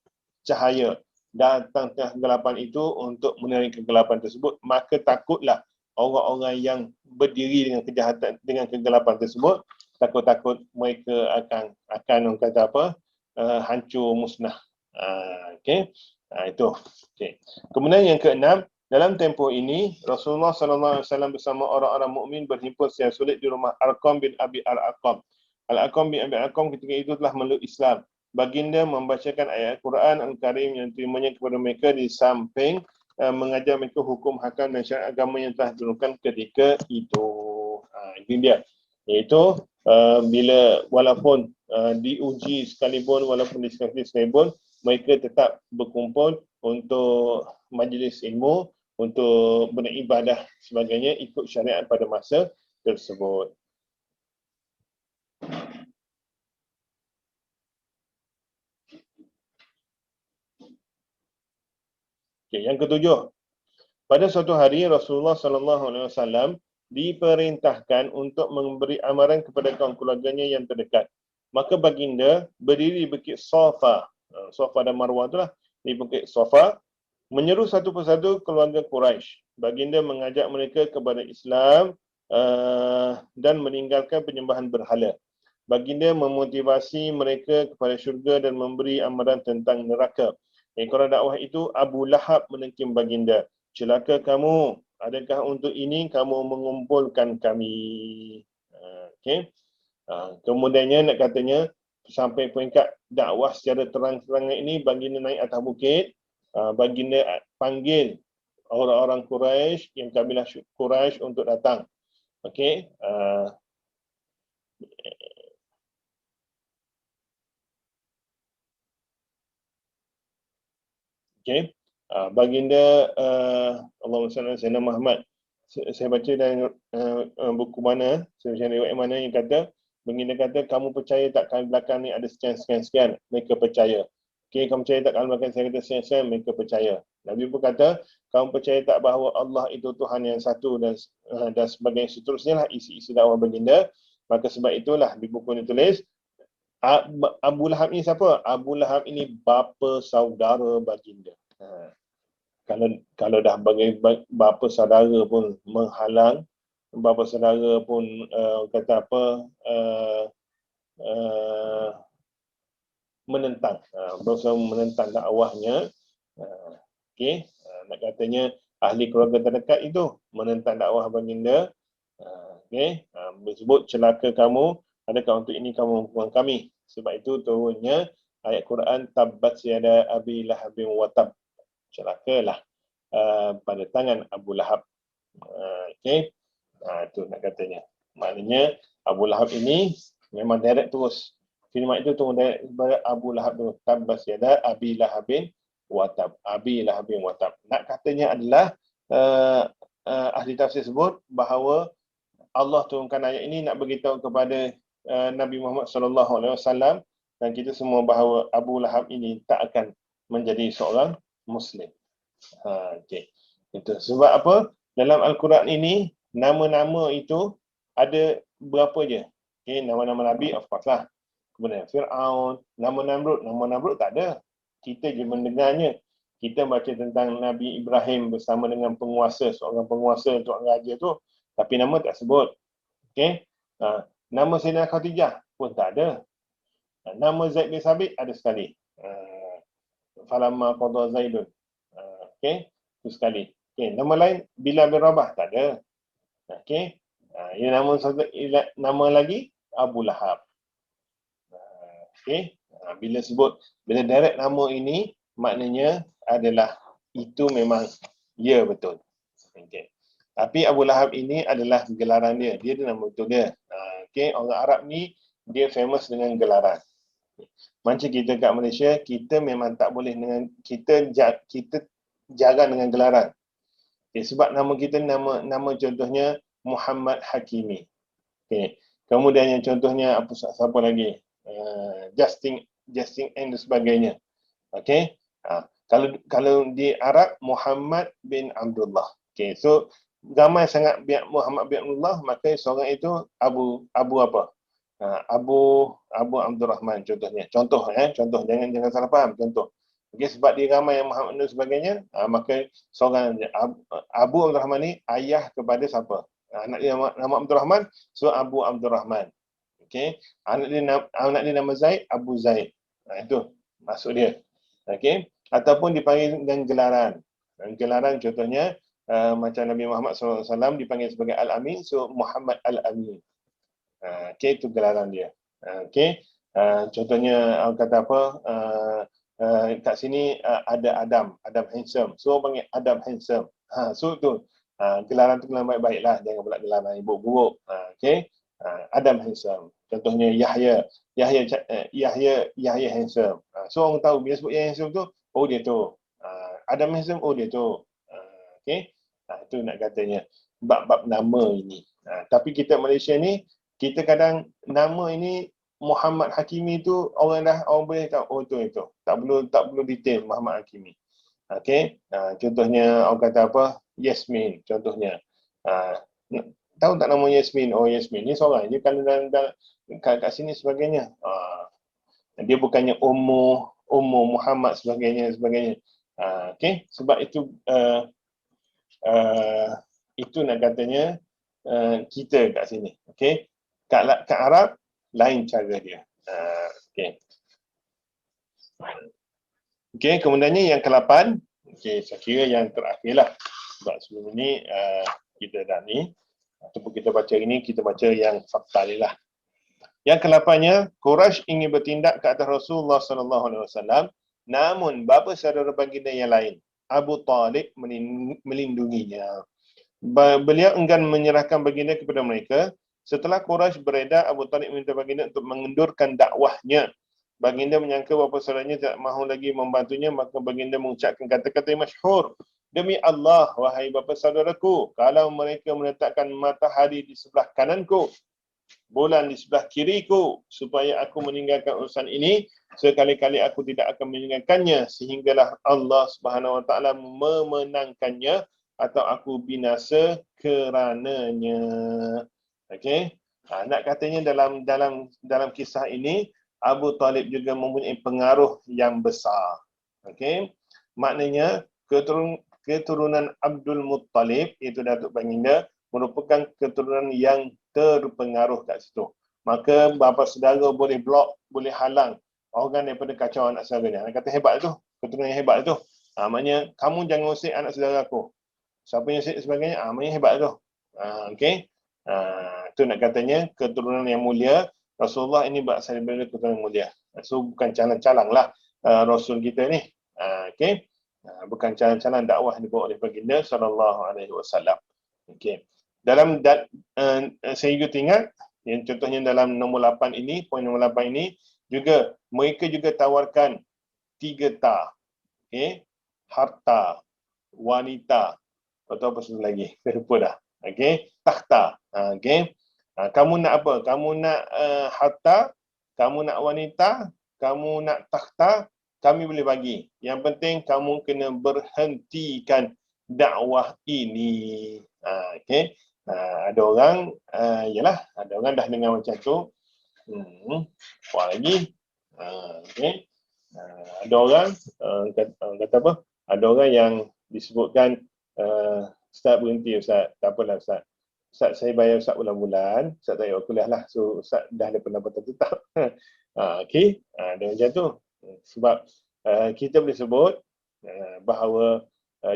cahaya datang tengah kegelapan itu untuk menerangi kegelapan tersebut. Maka takutlah orang-orang yang berdiri dengan kejahatan, dengan kegelapan tersebut, takut-takut mereka akan orang kata apa, hancur musnah. Okay. Itu. Okay. Kemudian yang keenam, dalam tempoh ini, Rasulullah SAW bersama orang-orang mukmin berhimpun secara sulit di rumah Arqam bin Abi Al-Arqam. Al-Aqam bin Abi Aqam ketika itu telah meluk Islam. Baginda membacakan ayat Quran Al-Karim yang terimanya kepada mereka di samping mengajar mereka hukum hakam dan syariat agama yang telah diturunkan ketika itu. Itu dia. Iaitu bila walaupun diuji sekalipun, walaupun diskusi sekalipun, mereka tetap berkumpul untuk majlis ilmu, untuk beribadah sebagainya, ikut syariat pada masa tersebut. Okay, yang ketujuh. Pada suatu hari Rasulullah SAW diperintahkan untuk memberi amaran kepada kaum keluarganya yang terdekat. Maka baginda berdiri di Bukit Safa. Safa dan Marwah itulah di Bukit Safa, menyeru satu persatu keluarga Quraisy. Baginda mengajak mereka kepada Islam dan meninggalkan penyembahan berhala. Baginda memotivasi mereka kepada syurga dan memberi amaran tentang neraka. Ekor dakwah itu Abu Lahab menengking baginda. Celaka kamu, adakah untuk ini kamu mengumpulkan kami? Okay. Kemudiannya nak katanya sampai peringkat dakwah secara terang-terangan ini, baginda naik atas bukit, baginda panggil orang-orang Quraisy yang kabilah Quraisy untuk datang. Okey. Okey. Baginda Allahumma salli ala sayyidina Muhammad. Saya baca dalam buku mana, saya riwayat mana yang kata, baginda kata, kamu percaya tak kami belakang ni ada sekian. Mereka percaya. Okey, kamu percaya tak kami belakang saya kata sekian. Mereka percaya. Nabi pun kata, kamu percaya tak bahawa Allah itu Tuhan yang satu dan sebagainya, seterusnya lah isi-isi dakwah baginda. Maka sebab itulah di buku ini tulis, Abu Lahab ni siapa? Abu Lahab ini bapa saudara baginda. Kalau dah bagi bapa saudara pun menghalang, bapa saudara pun kata apa, menentang, berusaha menentang dakwahnya. Okey, nak katanya ahli keluarga terdekat itu menentang dakwah baginda. Okey, disebut celaka kamu, adakah untuk ini kamu menghukumi kami? Sebab itu turunnya ayat Quran tabbat yada abi lahabin wa tab. Celakalah pada tangan Abu Lahab. Okey, itu nak katanya. Maknanya Abu Lahab ini memang direct terus. Firman itu turun direct kepada Abu Lahab tu. Tabbas yada abi lahabin wa tab. Abi lahabin wa tab. Nak katanya adalah ahli tafsir sebut bahawa Allah turunkan ayat ini nak beritahu kepada Nabi Muhammad SAW dan kita semua bahawa Abu Lahab ini tak akan menjadi seorang Muslim. Okay. Itu sebab apa? Dalam Al-Quran ini nama-nama itu ada berapa je? Okay, nama-nama Nabi of course lah. Kemudian Fir'aun, nama Namrud tak ada. Kita je mendengarnya. Kita baca tentang Nabi Ibrahim bersama dengan seorang penguasa, seorang raja tu, tapi nama tak sebut. Okay? Nama Sayyidina Khadijah pun tak ada. Nama Zaid bin Sabit ada sekali. Falamma qadha Zaidun. Okay? Itu sekali. Okay. Nama lain Bilal bin Rabah tak ada. Okay? Nama lagi Abu Lahab. Okay? Bila direct nama ini, maknanya adalah itu memang ya betul. Okay. Tapi Abu Lahab ini adalah gelaran dia. Dia ada nama betul dia. Okay. Orang Arab ni dia famous dengan gelaran. Macam kita kat Malaysia, kita memang tak boleh dengan kita jarang dengan gelaran. Okay. Sebab nama kita nama contohnya Muhammad Hakimi. Okay. Kemudian yang contohnya siapa lagi? Justin and sebagainya. Okay. Kalau di Arab Muhammad bin Abdullah. Okay. So ramai sangat Muhammad bin Abdullah, maka seorang itu Abu apa? Abu Abdul Rahman contohnya. Contoh jangan salah faham contoh. Okay, sebab dia ramai yang Muhammad dan sebagainya, maka seorang Abu Abdul Rahman ni ayah kepada siapa? Anak dia nama Abdul Rahman, so Abu Abdul Rahman. Okey, anak dia nama Zaid, Abu Zaid. Itu maksud dia. Okey, ataupun dipanggil dengan gelaran. Gelaran contohnya macam Nabi Muhammad SAW dipanggil sebagai Al-Amin, so Muhammad Al-Amin. Okey, itu gelaran dia. Okey. Contohnya orang kata apa? Kat sini ada Adam handsome. So orang panggil Adam handsome. So tu gelaran tu gelaran baik-baik lah, jangan pula gelaran yang buruk-buruk. Okey. Adam handsome. Contohnya Yahya handsome. So orang tahu bila sebut Yahya handsome tu, oh dia tu. Adam handsome, oh dia tu. Okey. Itu nak katanya bab-bab nama ini. Tapi kita Malaysia ni, kita kadang nama ini Muhammad Hakimi tu orang boleh tahu, oh itu. Tak perlu detail Muhammad Hakimi. Okey. Contohnya orang kata apa? Yasmin contohnya. Tahu tak nama Yasmin? Oh Yasmin ni seorang je kalau kat sini sebagainya. Dia bukannya Ummu Muhammad sebagainya. Okey. Sebab itu itu nak katanya kita kat sini. Okey. Kat Arab lain cara dia. Okey. Okey, kemudiannya yang ke-8. Okey, saya kira yang terakhirlah. Sebab sebelum ni kita dah ni ataupun kita baca ini, kita baca yang fakta ni lah. Yang ke-8-nya, Quraisy ingin bertindak ke atas Rasulullah sallallahu alaihi wasallam, namun bapa saudara baginda yang lain, Abu Talib, melindunginya. Beliau enggan menyerahkan baginda kepada mereka. Setelah Quraisy beredar, Abu Talib meminta baginda untuk mengendurkan dakwahnya. Baginda menyangka bapa saudaranya tidak mahu lagi membantunya, maka baginda mengucapkan kata-kata yang masyhur. Demi Allah, wahai bapa saudaraku, kalau mereka meletakkan matahari di sebelah kananku, bulan di sebelah kiriku, supaya aku meninggalkan urusan ini, sekali-kali aku tidak akan meninggalkannya, sehinggalah Allah Subhanahu Wa Taala memenangkannya atau aku binasa kerananya. Okey. Nak katanya dalam kisah ini, Abu Talib juga mempunyai pengaruh yang besar. Okey. Maknanya keturunan Abdul Muttalib, itu Datuk Baginda, merupakan keturunan yang terpengaruh kat situ. Maka bapa saudara boleh blok, boleh halang orang daripada kacau anak saudaranya. Anak kata hebat tu, keturunan yang hebat tu. Maknanya kamu jangan usik anak saudara aku. Siapa yang usik sebagainya, maknanya hebat tu. Okey. Itu nak katanya keturunan yang mulia. Rasulullah ini berasal daripada keturunan mulia. So bukan calang-calang lah Rasul kita ni. Okey. Bukan calang-calang dakwah yang dibawa oleh baginda sallallahu alaihi wasallam. Okey. Saya juga ingat yang contohnya dalam nombor 8 ini, poin nombor 8 ini juga mereka juga tawarkan 3 ta. Okey. Harta, wanita, atau apa satu lagi? Saya lupa dah. Okey. Takhta. Okey. Kamu nak apa? Kamu nak harta, kamu nak wanita, kamu nak takhta, kami boleh bagi. Yang penting kamu kena berhentikan dakwah ini. Okey. Ada orang, ada orang dah dengar macam tu. Apa lagi? Okey. Ada orang kata apa? Ada orang yang disebutkan Ustaz berhenti Ustaz. Tak apalah Ustaz. Ustaz saya bayar Ustaz bulan-bulan, Ustaz tak payah kuliah lah. So Ustaz dah ada pendapatan tetap. Okey, dia macam tu. Sebab kita boleh sebut bahawa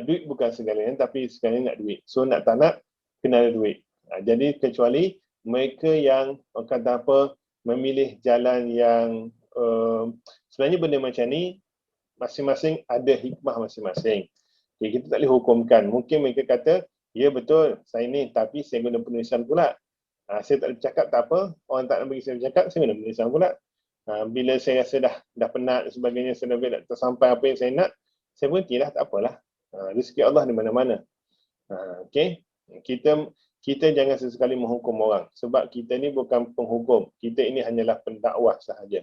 duit bukan segalanya, tapi segalanya nak duit. So nak tak nak, kena ada duit. Jadi kecuali mereka yang kata apa, memilih jalan yang sebenarnya benda macam ni, masing-masing ada hikmah masing-masing. Okay, kita tak boleh hukumkan. Mungkin mereka kata, ya betul, saya ni, tapi saya guna penulisan pula. Saya tak boleh cakap, tak apa. Orang tak nak bagi saya bercakap, saya guna penulisan pula. Bila saya rasa dah penat dan sebagainya, saya dah tersampai apa yang saya nak, saya berhenti dah, tak apalah. Rezeki Allah di mana-mana. Okay. Kita jangan sesekali menghukum orang. Sebab kita ni bukan penghukum. Kita ini hanyalah pendakwah sahaja.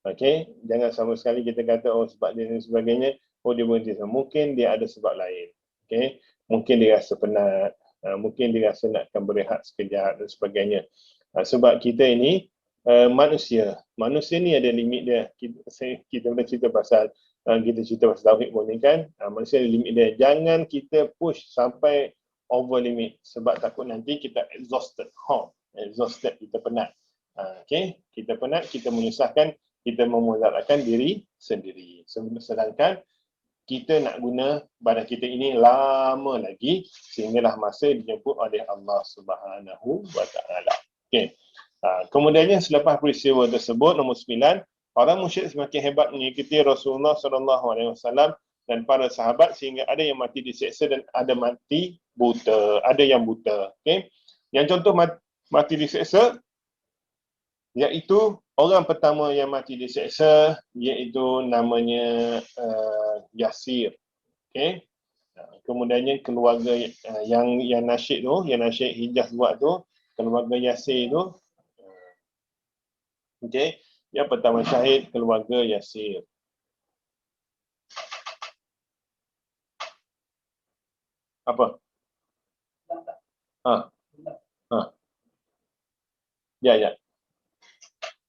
Okay. Jangan sama sekali kita kata, oh sebab dia dan sebagainya, oh dia berhenti. Mungkin dia ada sebab lain. Okay. Mungkin dia rasa penat, mungkin dia rasa nakkan berehat sekejap dan sebagainya. Sebab kita ini manusia ni ada limit dia. Kita boleh cerita pasal tauhid pun ni kan, manusia ada limit dia. Jangan kita push sampai over limit, sebab takut nanti kita exhausted, kita penat. Okay, kita penat, kita menyusahkan, kita memudaratkan diri sendiri. Sedangkan kita nak guna badan kita ini lama lagi sehinggalah masa dijemput oleh Allah Subhanahu Wa Taala. Okey. Kemudiannya selepas peristiwa tersebut, nombor 9, orang musyrik semakin hebat mengikuti Rasulullah SAW dan para sahabat sehingga ada yang mati diseksa dan ada mati buta, ada yang buta. Okay? Yang contoh mati diseksa iaitu orang pertama yang mati diseksa iaitu namanya Yasir. Okay? Kemudiannya keluarga yang nasyid tu, yang nasyid Hijaz buat tu, keluarga Yasir tu. Okay? Yang pertama syahid keluarga Yasir. Apa? Ya.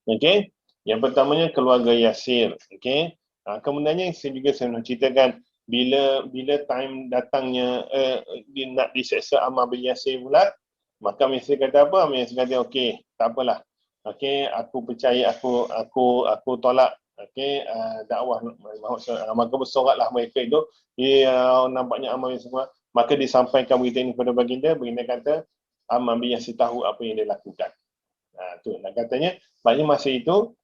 Okey. Yang pertamanya keluarga Yasir. Okey. Kemudiannya saya nak ceritakan bila time datangnya dia nak diseksa Ammar bin Yasir pula, maka Yasir kata apa? Yasir kata okey, tak apalah. Okey, aku percaya, aku tolak dakwah Muhammad SAW. Maka bersoraklah mereka itu. Nampaknya Ammar bin Yasir, maka disampaikan berita ini kepada baginda kata Ammar bin Yasir tahu apa yang dia lakukan. Tu nak katanya banyak masa itu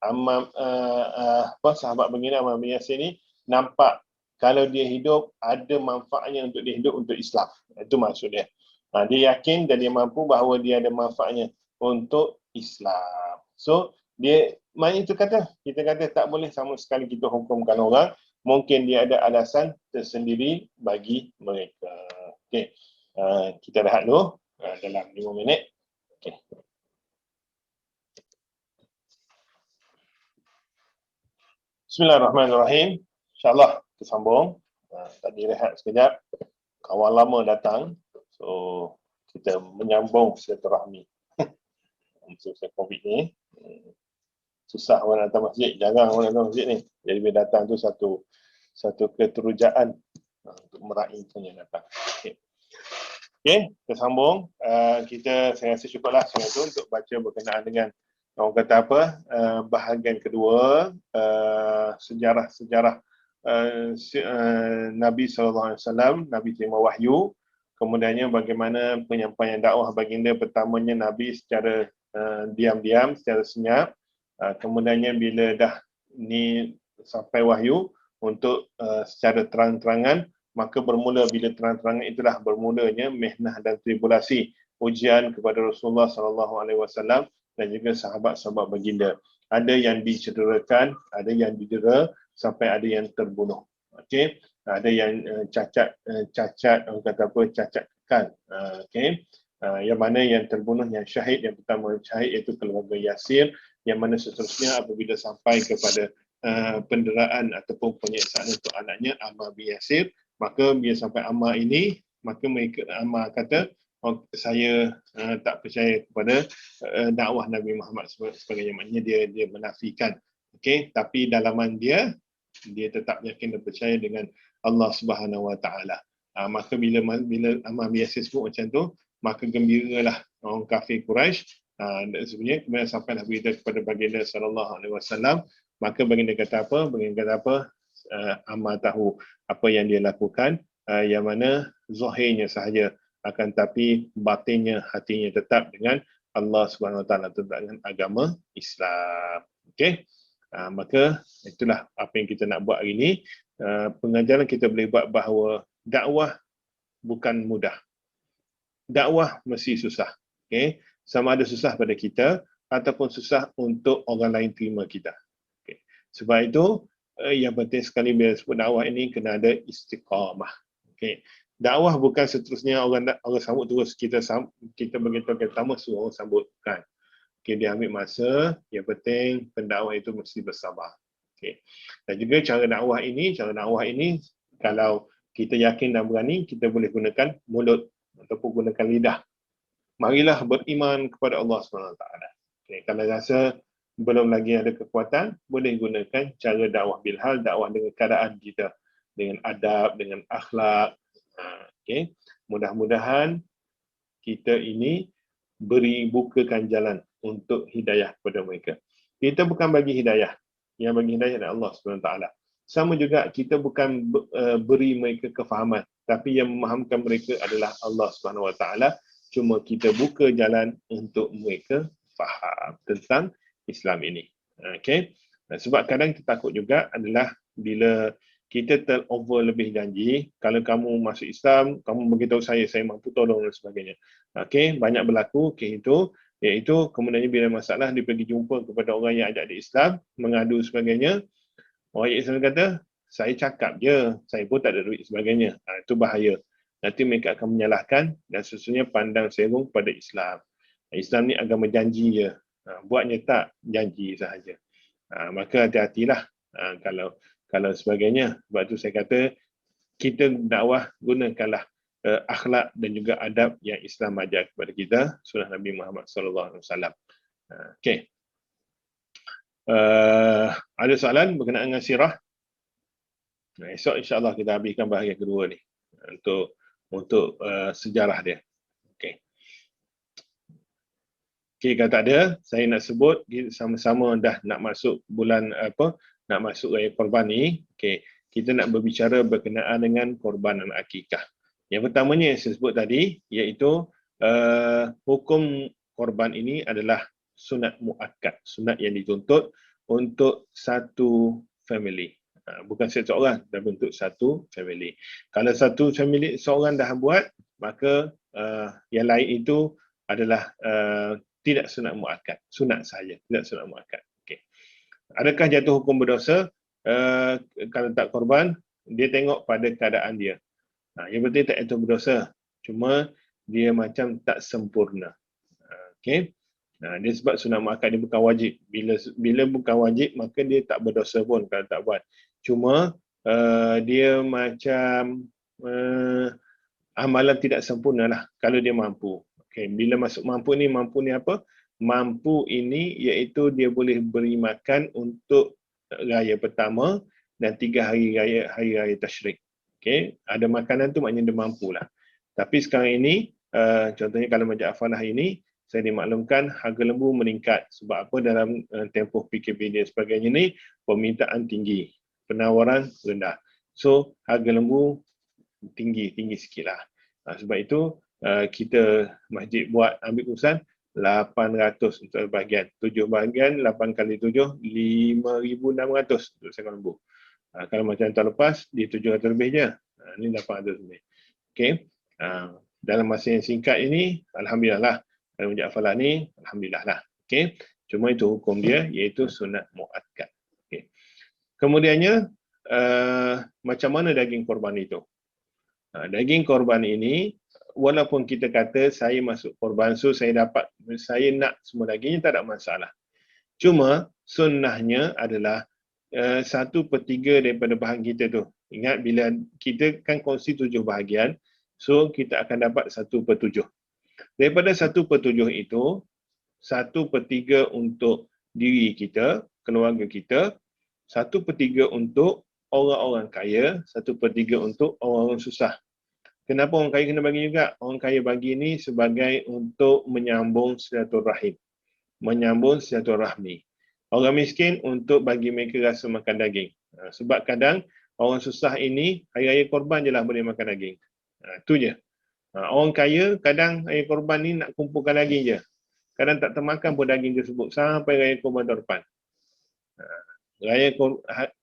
sahabat baginda Ammar bin Yasir ni nampak kalau dia hidup ada manfaatnya untuk dia hidup untuk Islam. Itu maksud dia. Dia yakin dan dia mampu bahawa dia ada manfaatnya untuk Islam. So dia maknanya itu kita kata tak boleh sama sekali kita hukumkan orang. Mungkin dia ada alasan tersendiri bagi mereka. Okey. Kita rehat dulu dalam 5 minit. Okey. Bismillahirrahmanirrahim. InsyaAllah kita sambung. Tadi rehat sekejap. Kawan lama datang. So, kita menyambung silaturahmi. Masa COVID ni. Susah orang datang masjid. Jarang orang datang masjid ni. Jadi bila datang tu satu keterujaan untuk meraihkan yang datang. Okey, kita sambung. Saya rasa cukuplah sebenarnya tu untuk baca berkenaan dengan orang kata apa, bahagian kedua, sejarah Nabi SAW, Nabi terima wahyu, kemudiannya bagaimana penyampaian dakwah baginda pertamanya Nabi secara diam-diam, secara senyap, kemudiannya bila dah ni sampai wahyu untuk secara terang-terangan, maka bermula bila terang-terangan itulah bermulanya mihnah dan tribulasi, ujian kepada Rasulullah SAW dan juga sahabat-sahabat baginda. Ada yang dicederakan, ada yang didera, sampai ada yang terbunuh. Okey, ada yang cacat, orang kata apa, cacat kekal. Okey, yang mana yang terbunuh, yang syahid, yang pertama syahid iaitu keluarga Yasir, yang mana seterusnya apabila sampai kepada penderaan ataupun penyiksaan untuk anaknya Ammar bin Yasir, maka bila sampai Ammar ini, maka Ammar kata, saya tak percaya kepada dakwah Nabi Muhammad sebagainya. Maknanya dia menafikan. Okey, tapi dalaman dia tetap yakin dan percaya dengan Allah Subhanahu Wa Taala. Maka bila Ammar bin Yasir sebut macam tu, maka gembiralah orang kafir Quraisy. Dan sebenarnya kemudian sampailah berita kepada baginda sallallahu alaihi wasallam. Maka baginda kata apa? Ammar tahu apa yang dia lakukan, yang mana zahirnya sahaja, akan tapi batinnya, hatinya tetap dengan Allah Subhanahu Wa Taala, tetap dengan agama Islam. Okey. Maka itulah apa yang kita nak buat hari ini. Pengajaran kita boleh buat bahawa dakwah bukan mudah. Dakwah mesti susah. Okey. Sama ada susah pada kita ataupun susah untuk orang lain terima kita. Okay. Sebab itu yang penting sekali bila sebut dakwah ini kena ada istiqamah. Okay. Dakwah bukan seterusnya orang sambut terus kita beritahu pertama suruh orang sambut, kan. Okay, dia ambil masa. Yang penting pendakwah itu mesti bersabar. Okay. Dan juga cara dakwah ini kalau kita yakin dan berani, kita boleh gunakan mulut ataupun gunakan lidah. Marilah beriman kepada Allah SWT. Okay, kalau rasa belum lagi ada kekuatan, boleh gunakan cara dakwah bilhal, dakwah dengan keadaan kita, dengan adab, dengan akhlak. Okay. Mudah-mudahan kita ini bukakan jalan untuk hidayah kepada mereka. Kita bukan bagi hidayah. Yang bagi hidayah adalah Allah SWT. Sama juga kita bukan beri mereka kefahaman, tapi yang memahamkan mereka adalah Allah SWT. Cuma kita buka jalan untuk mereka faham tentang Islam ini. Okey. Sebab kadang kita takut juga adalah bila kita terover lebih janji, kalau kamu masuk Islam, kamu beritahu saya mampu tolong dan sebagainya. Okey, banyak berlaku kes itu, iaitu kemudiannya bila masalah dia pergi jumpa kepada orang yang ajak dia Islam, mengadu sebagainya. Orang Islam kata, saya cakap je, saya pun tak ada duit sebagainya. Itu bahaya. Nanti mereka akan menyalahkan dan sesungguhnya pandang serong pada Islam. Islam ni agama janji je. Buatnya tak, janji sahaja. Maka hati-hatilah kalau sebagainya. Sebab tu saya kata, kita dakwah gunakanlah akhlak dan juga adab yang Islam ajar kepada kita, sunnah Nabi Muhammad sallallahu alaihi wasallam. Okey. Ada soalan berkenaan dengan sirah? Esok insya-Allah kita habiskan bahagian kedua ni untuk sejarah dia. Okey. Okey, kalau tak ada, saya nak sebut kita sama-sama dah nak masuk bulan nak masuk raya korban ni. Okey, kita nak berbicara berkenaan dengan korban akikah. Yang pertamanya yang saya sebut tadi iaitu hukum korban ini adalah sunat muakkad, sunat yang dituntut untuk satu family. Bukan satu orang, dan bentuk satu family. Kalau satu family seorang dah buat, maka yang lain itu adalah tidak sunat muakkad, sunat sahaja, tidak sunat muakkad. Okey. Adakah jatuh hukum berdosa kalau tak korban? Dia tengok pada keadaan dia. Yang penting tak jatuh berdosa, cuma dia macam tak sempurna. Okey. Dia sebab sunat muakkad dia bukan wajib. Bila bukan wajib, maka dia tak berdosa pun kalau tak buat. Cuma dia macam amalan tidak sempurna lah kalau dia mampu. Okay. Bila masuk mampu ni apa? Mampu ini iaitu dia boleh beri makan untuk raya pertama dan 3 hari raya tasyrik. Okay. Ada makanan tu maknanya dia mampu lah. Tapi sekarang ini, contohnya kalau Majlis Afalah ini, saya dimaklumkan harga lembu meningkat. Sebab apa? Dalam tempoh PKP dan sebagainya ni, permintaan tinggi, penawaran rendah. So, harga lembu tinggi sikit lah. Sebab itu, kita masjid ambil keputusan 800 untuk bahagian. 7 bahagian, 8 kali 7, 5,600 untuk seekor lembu. Kalau macam tahun lepas, dia 700 lebih je. Ini 800 lebih. Okay. Dalam masa yang singkat ini, Alhamdulillah lah. Kalau Majlis Afalah ni, Alhamdulillah lah. Okay. Cuma itu hukum dia, iaitu sunat muakkad. Okay. Kemudiannya, macam mana daging korban itu? Daging korban ini, walaupun kita kata saya masuk korban, so saya nak semua dagingnya, tak ada masalah. Cuma, sunnahnya adalah 1/3 daripada bahagian kita tu. Ingat, bila kita kan kongsi 7 bahagian, so kita akan dapat 1/7. Daripada 1/7 itu, 1/3 untuk diri kita, keluarga kita, 1/3 untuk orang-orang kaya, 1/3 untuk orang-orang susah. Kenapa orang kaya kena bagi juga? Orang kaya bagi ni sebagai untuk menyambung silaturahim, menyambung silaturahmi. Orang miskin untuk bagi mereka rasa makan daging. Sebab kadang orang susah ini, hari raya korban je lah boleh makan daging. Itu je. Orang kaya kadang raya korban ni nak kumpulkan daging je. Kadang tak termakan pun daging tersebut sampai raya korban tahun depan.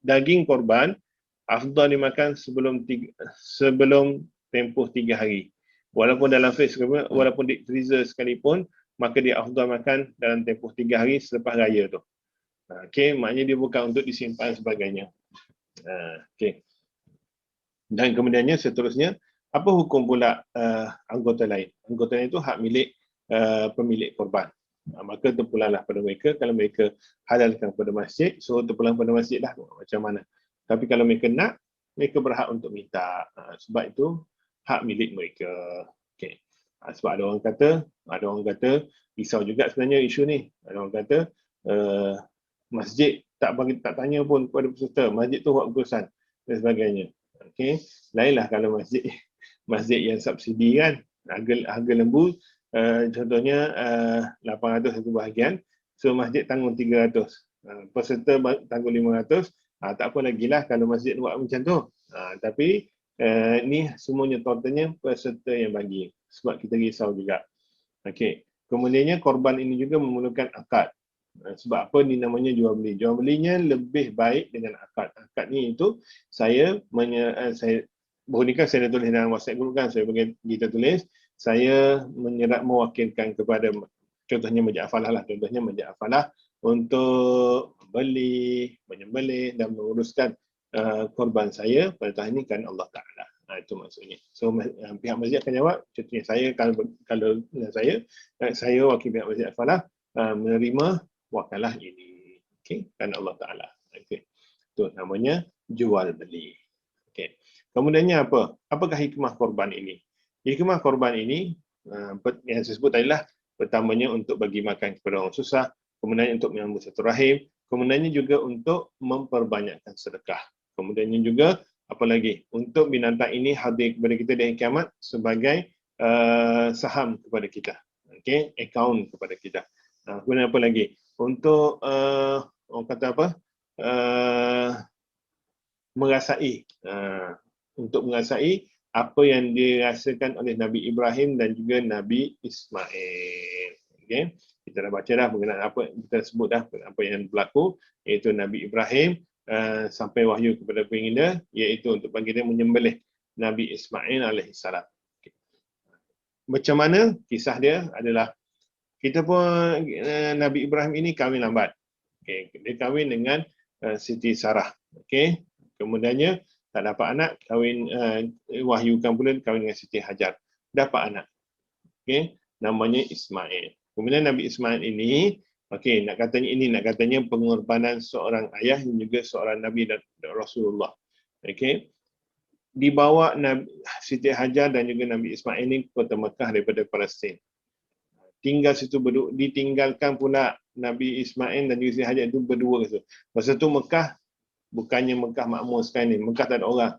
Daging korban afdal dimakan sebelum tempoh 3 hari. Walaupun dalam fridge, walaupun di freezer sekalipun, maka dia afdal makan dalam tempoh 3 hari selepas raya tu. Okey, maknanya dia bukan untuk disimpan sebagainya. Okey. Dan kemudiannya seterusnya, apa hukum pula anggota lain? Anggota lain itu hak milik pemilik korban. Maka terpulanglah pada mereka. Kalau mereka halalkan pada masjid, so terpulang pada masjid lah macam mana. Tapi kalau mereka nak, mereka berhak untuk minta. Sebab itu hak milik mereka. Okay. Sebab ada orang kata risau juga sebenarnya isu ni. Ada orang kata masjid tak tanya pun kepada peserta. Masjid tu buat keputusan dan sebagainya. Okay. Lainlah kalau masjid yang subsidi kan, harga lembu contohnya 800 satu bahagian, so masjid tanggung 300, peserta tanggung 500. Tak apa lagi lah kalau masjid buat macam tu. Tapi ni semuanya totalnya peserta yang bagi, sebab kita risau juga. Okey. Kemudiannya korban ini juga memerlukan akad. Sebab apa ni namanya jual beli? Jual belinya lebih baik dengan akad. Akad ni itu saya baru ni kan saya dah tulis dalam WhatsApp group kan, saya bagi kita tulis, saya mewakilkan kepada contohnya Masjid Afalah lah, contohnya Masjid Afalah untuk beli, menyembelih dan menguruskan korban saya pada tahun ini kan Allah Ta'ala. Itu maksudnya. So pihak masjid akan jawab, contohnya saya, kalau saya wakil pihak Masjid Afalah menerima wakalah ini. Okey, kan Allah Ta'ala. Okey. Itu namanya jual beli. Okey. Kemudiannya apa? Apakah hikmah korban ini? Hikmah korban ini yang saya sebut tadi lah, pertamanya untuk bagi makan kepada orang susah, kemudian untuk menyambung satu rahim, kemudiannya juga untuk memperbanyakkan sedekah. Kemudiannya juga apa lagi? Untuk binatang ini hadir kepada kita di hari kiamat sebagai saham kepada kita. Okey, akaun kepada kita. Kemudian apa lagi? Untuk orang kata apa? Merasai. Untuk merasai apa yang dirasakan oleh Nabi Ibrahim dan juga Nabi Ismail. Okay? Kita dah baca dah mengenai apa, kita sebut dah apa yang berlaku, iaitu Nabi Ibrahim sampai wahyu kepada penginda, iaitu untuk bagi dia menyembelih Nabi Ismail alaihissalam. Okay. Macam mana kisah dia adalah, kita pun Nabi Ibrahim ini kahwin lambat. Okay. Dia kahwin dengan Siti Sarah. Okay. Kemudiannya tak dapat anak, kahwin wahyukan pula kahwin dengan Siti Hajar. Dapat anak. Okay. Namanya Ismail. Kemudian Nabi Ismail ini, okay, nak katanya pengorbanan seorang ayah dan juga seorang Nabi dan Rasulullah. Okay. Dibawa Siti Hajar dan juga Nabi Ismail ini ke kota Mekah daripada Palestin. Tinggal situ ditinggalkan pula Nabi Ismail dan juga Siti Hajar itu berdua ke situ. Masa tu Mekah bukannya Mekah makmur sekarang ni, Mekah tak ada orang.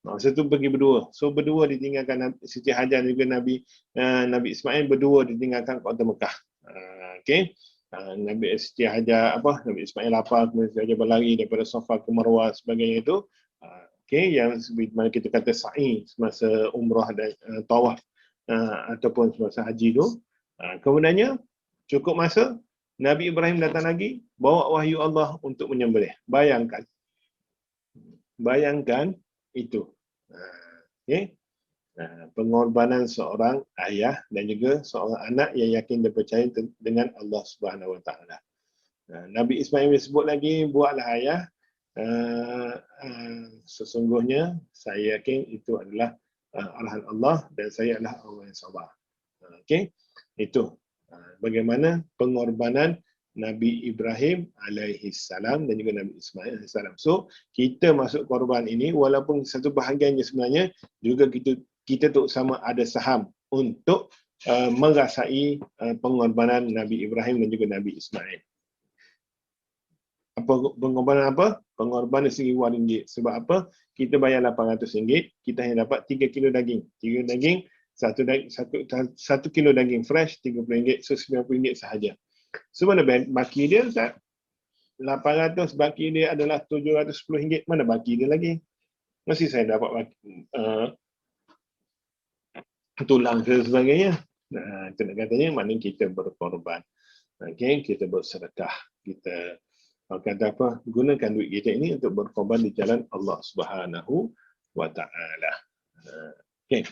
Masa tu pergi berdua. So berdua ditinggalkan Siti Hajar dan juga Nabi Ismail, berdua ditinggalkan kota Mekah. Okey. Nabi Siti Hajar Nabi Ismail lapar, kemudian Siti Hajar berlari daripada Safa ke Marwah sebagainya itu. Okey, yang mana kita kata sa'i semasa umrah dan tawaf ataupun semasa haji tu. Kemudiannya cukup masa Nabi Ibrahim datang lagi, bawa wahyu Allah untuk menyembelih. Bayangkan itu. Okay. Pengorbanan seorang ayah dan juga seorang anak yang yakin dan percaya dengan Allah Subhanahu Wa Taala. Nabi Ismail disebut lagi, buatlah ayah, sesungguhnya saya yakin itu adalah arahan Allah dan saya adalah orang yang sabar. Okey, itu bagaimana pengorbanan Nabi Ibrahim alaihi salam dan juga Nabi Ismail alaihi salam. So, kita masuk korban ini walaupun satu bahagiannya sebenarnya juga kita tu sama ada saham untuk merasai pengorbanan Nabi Ibrahim dan juga Nabi Ismail. Pengorbanan apa? Pengorbanan RM1,000. Sebab apa? Kita bayar RM800, kita hanya dapat 3 kilo daging. 3 daging, 1 kilo daging fresh, RM30, so RM90 sahaja. So mana baki dia Ustaz? 800 baki dia adalah RM710. Mana baki dia lagi? Mesti saya dapat baki, tulang dan sebagainya. Itu nak katanya maknanya kita berkorban. Okay, kita bersedekah. Kita kata apa? Gunakan duit kita ini untuk berkorban di jalan Allah Subhanahu Wa Taala. Okay.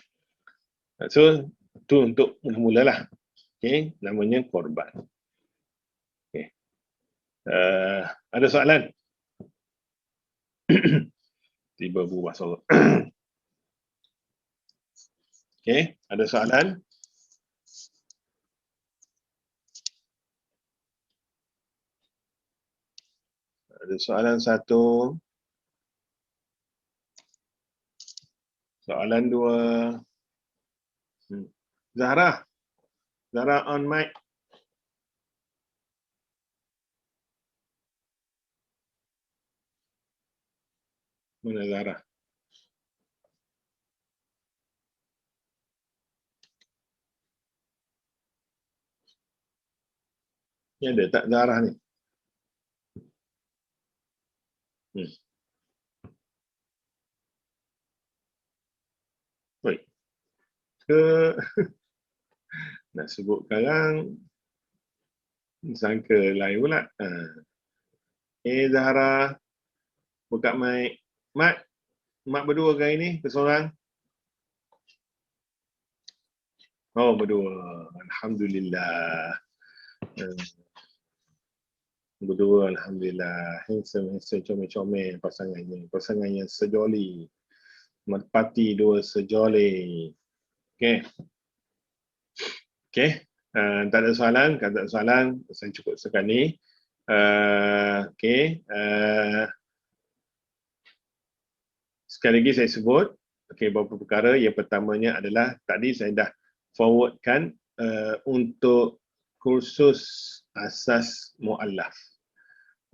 So itu untuk mula-mulalah. Okay, namanya korban. Okay. Ada soalan? Tiba berubah soalan. Okay, ada soalan? Ada soalan satu. Soalan dua. Zahra on mic. Mana Zahra? Ni ada tak Zahra ni? Baik. Nak sebut sekarang, sangka lain pula. Zahra, buka mic. Mak berdua ke hari ni? Ke seorang? Oh, berdua. Alhamdulillah. Berdua, Alhamdulillah. Handsome, comel-comel pasangannya. Pasangan yang sejoli. Merpati dua sejoli. Okay. Okay. Tak ada soalan. Kalau tak ada soalan, saya cukup sekarang ni. Okay. Sekali lagi saya sebut, beberapa perkara. Yang pertamanya adalah, tadi saya dah forwardkan untuk kursus asas mu'allaf.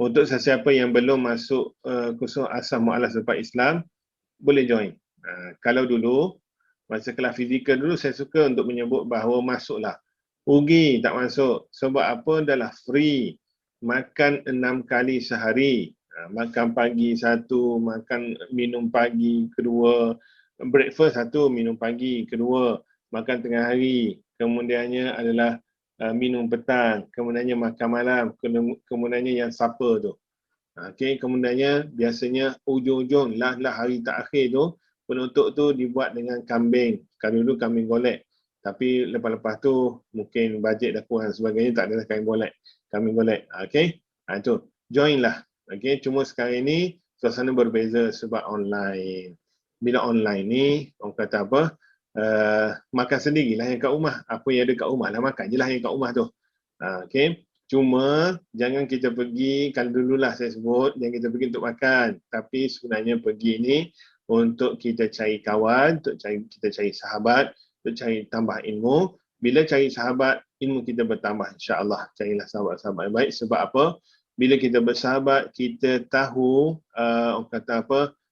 Untuk sesiapa yang belum masuk kursus asas mu'allaf sebab Islam, boleh join. Kalau dulu, masa kelas fizikal dulu, saya suka untuk menyebut bahawa masuklah. Rugi tak masuk. Sebab apa? Adalah free. Makan 6 kali sehari. Makan pagi 1, makan minum pagi kedua, breakfast 1, minum pagi kedua, makan tengah hari, kemudiannya adalah minum petang, kemudiannya makan malam, kemudiannya yang supper tu. Okay, kemudiannya biasanya ujung-ujung lah hari terakhir tu, penutup tu dibuat dengan kambing. Kalau dulu kambing golek. Tapi lepas-lepas tu mungkin bajet dah kurang sebagainya, tak ada kambing golek. Okay, itu join lah. Okay, cuma sekarang ini suasana berbeza sebab online. Bila online ni, orang kata apa, makan sendirilah yang kat rumah. Apa yang ada kat rumah lah, makan je lah yang kat rumah tu. Okay, cuma jangan kita pergi, kalau dululah saya sebut, jangan kita pergi untuk makan. Tapi sebenarnya pergi ni untuk kita cari kawan, untuk kita cari sahabat, untuk cari tambah ilmu. Bila cari sahabat, ilmu kita bertambah, insya-Allah. Carilah sahabat-sahabat yang baik. Sebab apa? Bila kita bersahabat, kita tahu orang kata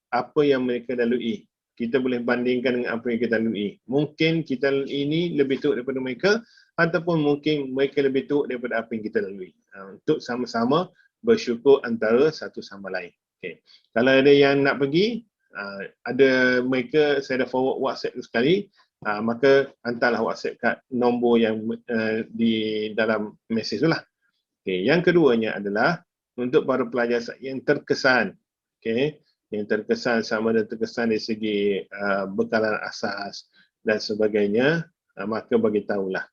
apa yang mereka lalui. Kita boleh bandingkan dengan apa yang kita lalui. Mungkin kita lalui ini lebih teruk daripada mereka, ataupun mungkin mereka lebih teruk daripada apa yang kita lalui. Untuk sama-sama bersyukur antara satu sama lain. Okay. Kalau ada yang nak pergi, ada mereka, saya dah forward WhatsApp sekali, maka hantarlah WhatsApp kat nombor yang di dalam mesej tu lah. Okay. Yang keduanya adalah untuk para pelajar yang terkesan, okay, yang terkesan sama ada terkesan dari segi bekalan asas dan sebagainya, maka bagi tahulah.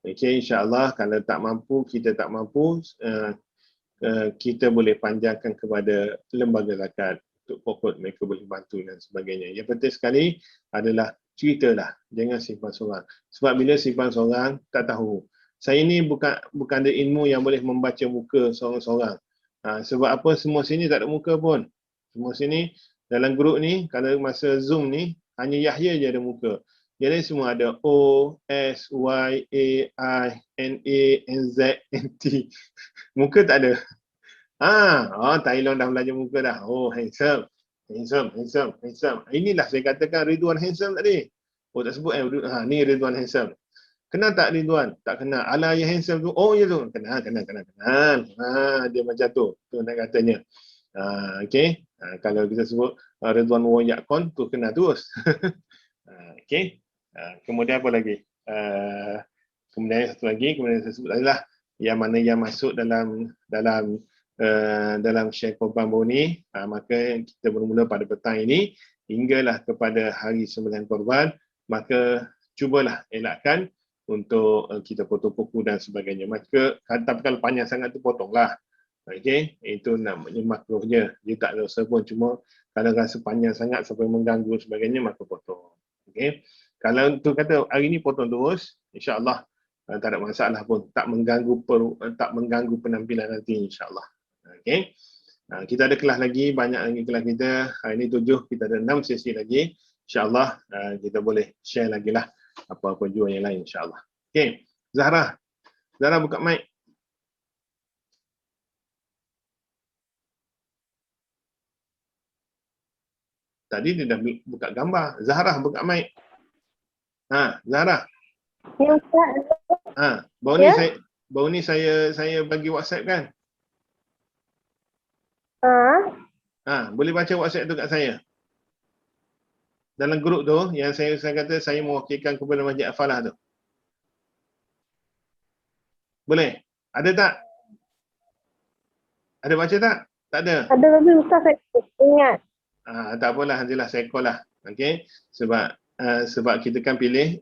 Okay, insya-Allah kalau tak mampu, kita tak mampu, kita boleh panjangkan kepada lembaga zakat untuk pokok mereka boleh bantu dan sebagainya. Yang penting sekali adalah ceritalah, jangan simpan seorang. Sebab bila simpan seorang, tak tahu. Saya ni bukan ada ilmu yang boleh membaca muka seorang-seorang. Sebab apa? Semua sini tak ada muka pun. Semua sini dalam grup ni, kalau masa Zoom ni, hanya Yahya je ada muka. Jadi semua ada O, S, Y, A, I, N, A, N, Z, N, T. Muka tak ada. Thailand dah belajar muka dah. Oh, handsome. Inilah saya katakan Ridwan handsome tadi. Oh, tak sebut ni Ridwan handsome. Kenal tak Ridwan? Tak kenal. Alah yang handsome tu. Oh, ya tu. Kenal. Dia macam tu. Tu nak katanya. Okay. Kalau kita sebut Ridwan Woyakon, tu kenal terus. Okay. Kemudian apa lagi? Kemudian satu lagi, kemudian saya sebut adalah yang mana yang masuk dalam share korban baru ni, maka kita bermula pada petang ini hinggalah kepada hari sembelihan korban, maka cubalah elakkan untuk kita potong kuku dan sebagainya. Maka tapi kalau panjang sangat tu potonglah. Okey, itu namanya makruhnya. Dia tak ada dosa pun, cuma kalau rasa panjang sangat sampai mengganggu sebagainya, maka potong. Okey. Kalau tu kata hari ni potong terus, insya-Allah tak ada masalah pun, tak mengganggu penampilan nanti, insya-Allah. Okey. Kita ada kelas lagi, banyak lagi kelas kita. Hari ni 7, kita ada 6 sesi lagi. Insya-Allah kita boleh share lagi lah apa-apa jua yang lain, insya-Allah. Okey. Zahra buka mic. Tadi dia dah buka gambar. Zahra buka mic. Zahra. Ya, Ustaz. Baru ni saya bagi WhatsApp kan? Boleh baca WhatsApp tu kat saya. Dalam grup tu yang saya kata saya mewakilkan kepada Masjid Al-Falah tu. Boleh? Ada tak? Ada baca tak? Tak ada? Ada tapi Ustaz saya ingat. Tak apalah, nantilah saya call lah. Okey, sebab kita kan pilih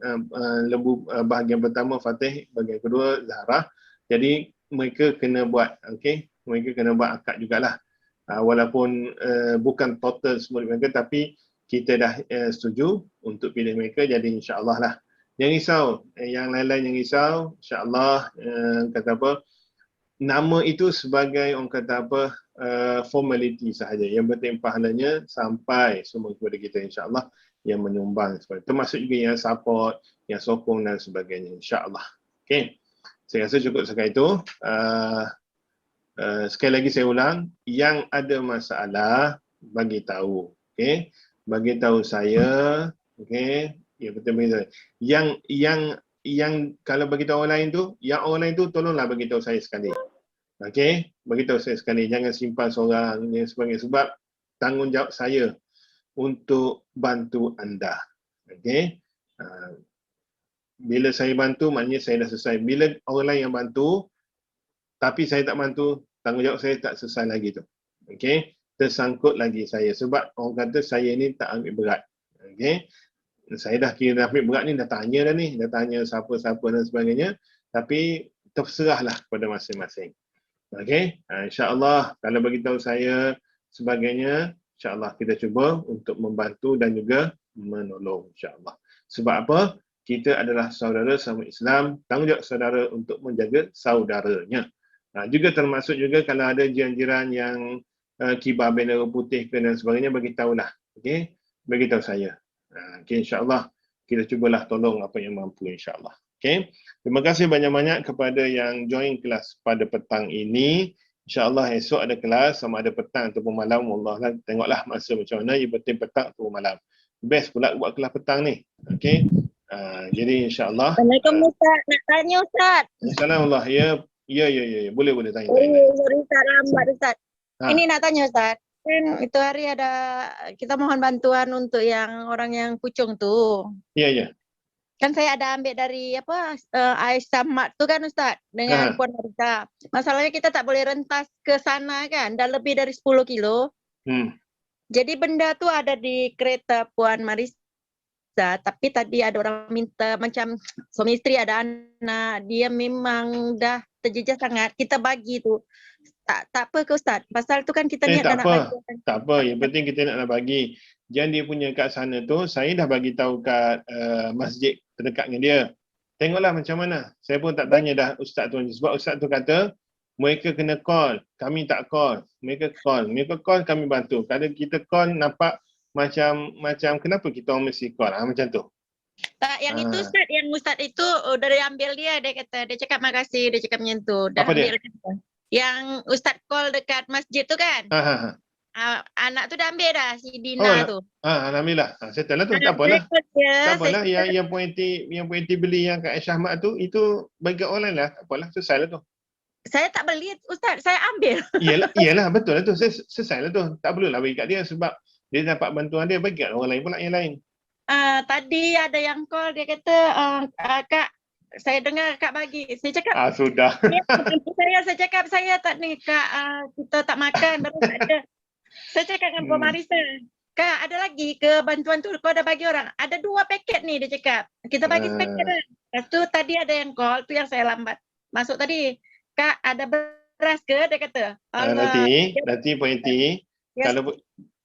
lembu bahagian pertama Fatih, bahagian kedua Zahra. Jadi mereka kena buat, okey, mereka kena buat akad jugalah. Walaupun bukan total semua mereka, tapi kita dah setuju untuk pilih mereka, jadi insya-Allah lah. Jangan risau, yang lain-lain yang risau, insya-Allah kata apa, nama itu sebagai orang kata apa, formality sahaja. Yang penting pahalanya sampai semua kepada kita insya-Allah yang menyumbang, termasuk juga yang support, yang sokong dan sebagainya insya-Allah. Okey. Saya rasa cukup sekali itu. Sekali lagi saya ulang, yang ada masalah bagi tahu. Okey. Bagi tahu saya, okey. Ya betul-betul. Yang kalau bagi tahu orang lain tu, yang orang lain tu tolonglah bagi tahu saya sekali. Okey, beritahu saya sekali, jangan simpan seorang dan sebagainya, sebab tanggungjawab saya untuk bantu anda. Okey. Bila saya bantu, maknanya saya dah selesai. Bila orang lain yang bantu, tapi saya tak bantu, tanggungjawab saya tak selesai lagi tu. Okey, tersangkut lagi saya, sebab orang kata saya ni tak ambil berat. Okey, saya dah kira dah ambil berat ni, dah tanya dah ni, dah tanya siapa-siapa dan sebagainya, tapi terserahlah kepada masing-masing. Okey, insya-Allah kalau bagi tahu saya sebagainya, insya-Allah kita cuba untuk membantu dan juga menolong insya-Allah. Sebab apa? Kita adalah saudara sama Islam, tanggungjawab saudara untuk menjaga saudaranya. Juga termasuk juga kalau ada jiran-jiran yang kibar bendera putih ke dan sebagainya, bagi tahulah. Okey, bagi tahu saya. Okey, insya-Allah kita cubalah tolong apa yang mampu insya-Allah. Okay. Terima kasih banyak-banyak kepada yang join kelas pada petang ini. InsyaAllah esok ada kelas, sama ada petang ataupun malam. Allah tengoklah masa macam mana, ia penting petang ataupun malam. Best pula buat kelas petang ni. Okay. Jadi insyaAllah. Assalamualaikum Ustaz. Nak tanya Ustaz. Assalamualaikum. Ya. Boleh tanya. Sorry Ustaz, lambat Ustaz. Ini nak tanya Ustaz. Kan itu hari ada, kita mohon bantuan untuk yang orang yang pucung tu. Ya. Kan saya ada ambil dari Aisyah Mat tu kan Ustaz, dengan Puan Marisa. Masalahnya kita tak boleh rentas ke sana kan, dah lebih dari 10 kilo. Jadi benda tu ada di kereta Puan Marisa, tapi tadi ada orang minta, macam suami isteri ada anak, dia memang dah terjejas sangat, kita bagi tu. Tak apa ke Ustaz? Pasal tu kan kita niat nak bagi. Tak apa, yang penting kita nak bagi. Yang dia punya kat sana tu, saya dah bagi tahu kat masjid terdekat dengan dia. Tengoklah macam mana. Saya pun tak tanya dah ustaz tu, sebab ustaz tu kata mereka kena call, kami tak call. Mereka call kami bantu. Kalau kita call nampak macam kenapa kita orang mesti call, macam tu. Tak, yang itu Ustaz, yang ustaz itu dari ambil dia kata, dia cakap makasih, dia cakap macam tu. Apa dia? Yang ustaz call dekat masjid tu kan? Anak tu dah ambil dah, si Dina tu. Alhamdulillah. Settle lah tu, tak apalah. Tak apalah, yang Puan Eti beli yang kat Aisyah Mat tu, itu bagi orang lain lah. Tak apalah, selesai lah tu. Saya tak beli Ustaz, saya ambil. Iyalah, betul lah tu. Selesai lah tu. Tak perlulah bagi kat dia, sebab dia dapat bantuan dia, bagi kat orang lain pula yang lain. Tadi ada yang call, dia kata, Kak, saya dengar Kak bagi. Saya cakap, sudah. Saya cakap, saya tak ni Kak, kita tak makan, baru tak ada. Saya cakap dengan Puan Marisa, Kak, ada lagi ke bantuan tu? Kau dah bagi orang? Ada 2 paket ni, dia cakap. Kita bagi sepaket kan. Lepas tu tadi ada yang call, tu yang saya lambat masuk tadi. Kak, ada beras ke? Dia kata. Nanti Puan Eti,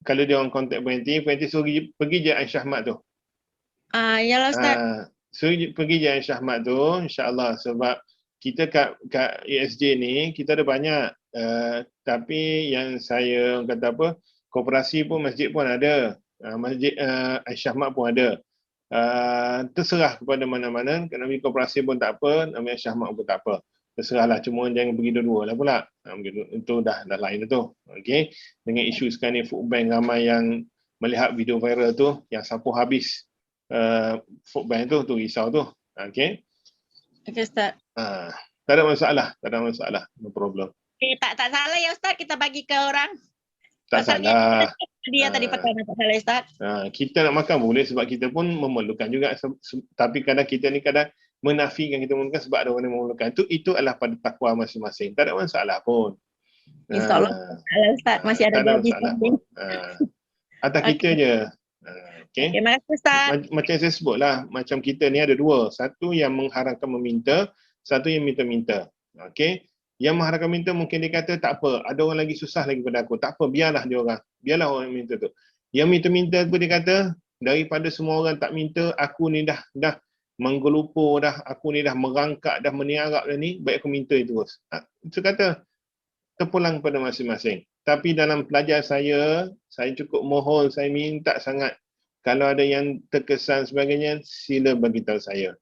kalau dia orang kontak Puan Eti suruh pergi je Aisyah Mat tu. Yalah Ustaz. Suruh pergi je Aisyah Mat tu, insya-Allah, sebab kita kat ESJ ni, kita ada banyak. Tapi yang saya kata apa, koperasi pun, masjid pun ada, masjid Aisyah Mat pun ada. Terserah kepada mana-mana, nak ambil koperasi pun tak apa, nak ambil Aisyah Mat pun tak apa. Terserahlah, cuma jangan pergi dua-dua lah pula. Itu dah lain tu. Okey. Dengan isu sekarang ni, food bank ramai yang melihat video viral tu, yang sapu habis food bank tu risau tu. Okey. Okey Ustaz. Tak ada masalah. No problem. Tak salah ya Ustaz, kita bagi ke orang. Tak salah. Dia tadi petang, tak salah Ustaz. Kita nak makan boleh, sebab kita pun memerlukan juga. Tapi kadang kita ni menafikan kita mulakan sebab ada orang yang memulakan. Itu adalah pada takwa masing-masing. Tak ada masalah pun. InsyaAllah Ustaz, masih ada Tak ada gaji masalah pending. pun. Atas kita Okey. je. Okay. Terima kasih Ustaz. Macam saya sebutlah, macam kita ni ada dua. Satu yang mengharamkan meminta, satu yang minta-minta. Okay. Yang mengharamkan minta mungkin dia kata tak apa, ada orang lagi susah lagi pada aku. Tak apa, biarlah dia orang. Biarlah orang yang minta tu. Yang minta-minta pun dia kata, daripada semua orang tak minta, aku ni dah menggelupur dah, aku ni dah merangkak, dah meniarap dah ni, baik aku minta terus. Itu kata, terpulang pada masing-masing. Tapi dalam pelajar saya cukup mohon, saya minta sangat. Kalau ada yang terkesan sebagainya, sila bagitahu saya.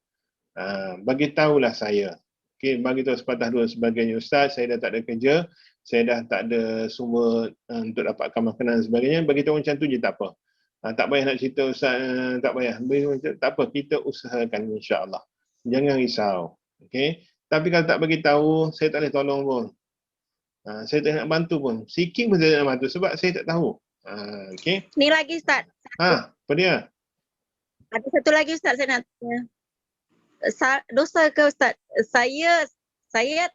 Bagitahulah saya. Okay, bagitahu sepatah dua sebagainya. Ustaz, saya dah tak ada kerja, saya dah tak ada sumber untuk dapatkan makanan dan sebagainya. Bagitahu macam tu je tak apa. Tak payah nak cerita Ustaz, tak payah. Tak apa, kita usahakan insya-Allah. Jangan risau. Okay? Tapi kalau tak bagi tahu, saya tak boleh tolong pun. Saya tak nak bantu pun. Sikit pun saya tak nak bantu sebab saya tak tahu. Okay? Ni lagi Ustaz. Apa dia? Ada satu lagi Ustaz saya nak tanya. Dosa ke Ustaz? Saya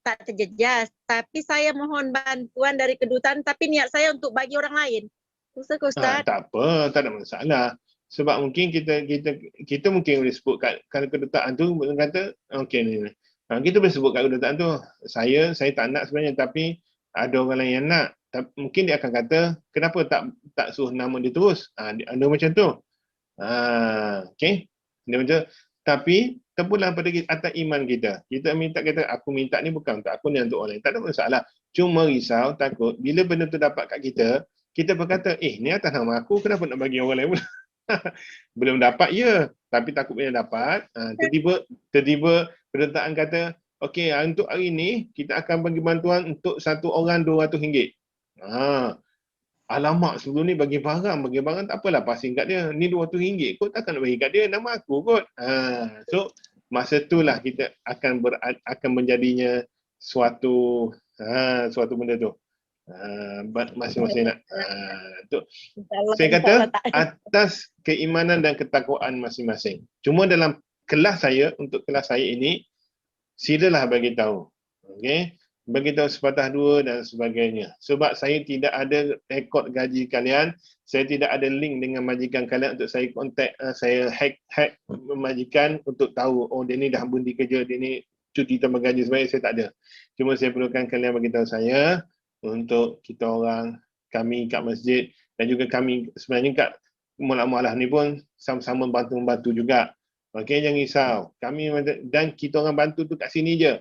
tak terjejas, tapi saya mohon bantuan dari kedutaan, tapi niat saya untuk bagi orang lain. Dosa ke Ustaz? Tak apa, tak ada masalah. Sebab mungkin kita mungkin boleh sebut kalau kedutaan tu kata okey ni. Kita boleh sebut kat kedutaan tu, saya tak nak sebenarnya, tapi ada orang lain yang nak. Mungkin dia akan kata, kenapa tak suruh nama dia terus? Ada macam tu. Okey. Dia macam, tapi terpulang pada atas iman kita. Kita kata, aku minta ni bukan untuk aku, ni untuk orang lain. Tak ada masalah. Cuma risau, takut, bila benda tu dapat kat kita berkata, ni atas nama aku, kenapa nak bagi orang lain pula? Belum dapat, ya. Tapi takut bila dapat, tiba-tiba kedutaan kata, okey, untuk hari ni, kita akan bagi bantuan untuk satu orang RM200. Alamak, sebelum ni bagi barang tak apalah, passing kat dia. Ni RM200 kot, takkan nak bagi kat dia, nama aku kot. So, masa itulah kita akan menjadinya suatu benda tu. Masing-masing nak. Saya kata atas keimanan dan ketakwaan masing-masing. Cuma dalam kelas saya, untuk kelas saya ini, silalah bagi tahu. Okey, bagi tahu sepatah dua dan sebagainya. Sebab saya tidak ada rekod gaji kalian, saya tidak ada link dengan majikan kalian untuk saya kontak, saya hack majikan untuk tahu, dia ni dah berhenti kerja, dia ni cuti tambah gaji sebagainya, saya tak ada. Cuma saya perlukan kalian bagi tahu saya untuk kita orang, kami kat masjid dan juga kami sebenarnya kat mualaf-mualaf ni pun sama-sama membantu juga. Okey, jangan risau. Kami dan kita orang bantu tu kat sini je.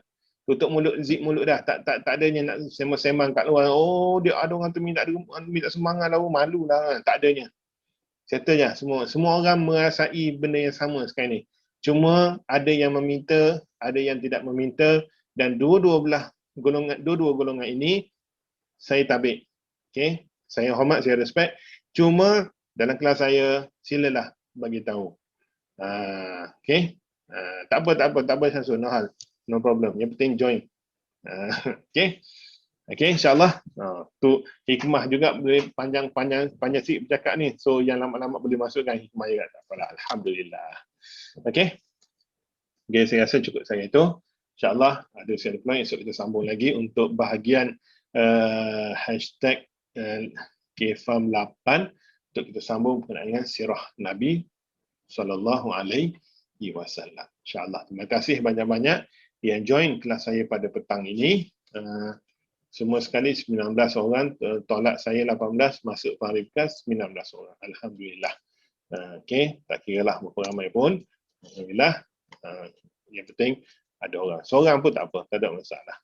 Tutup mulut, zip mulut dah. Tak adanya nak sembang-sembang kat luar. Dia ada orang tu minta semangat lah, malu lah. Tak adanya. Settle je semua orang merasai benda yang sama sekarang ni. Cuma ada yang meminta, ada yang tidak meminta, dan dua-dua golongan ini saya tabik. Okey, saya hormat, saya respect. Cuma dalam kelas saya, silalah bagi tahu. Okey. Tak apa Syamsul, no hal. No problem. Yang penting join. Okey. Okey, insya-Allah. Tu hikmah juga, boleh panjang sikit bercakap ni. So yang lama-lama boleh masukkan hikmah juga. Tak apalah, alhamdulillah. Okey. Okay, saya rasa cukup saya itu. InsyaAllah ada sekali peluang, esok kita sambung lagi untuk bahagian hashtag KFAM8 untuk kita sambung berkenaan dengan sirah Nabi SAW. InsyaAllah. Terima kasih banyak-banyak yang join kelas saya pada petang ini. Semua sekali 19 orang, tolak saya 18, masuk Parifkas 19 orang. Alhamdulillah. Okey, tak kira lah berapa ramai pun. Alhamdulillah. Yang penting ada orang. Seorang pun tak apa, tak ada masalah.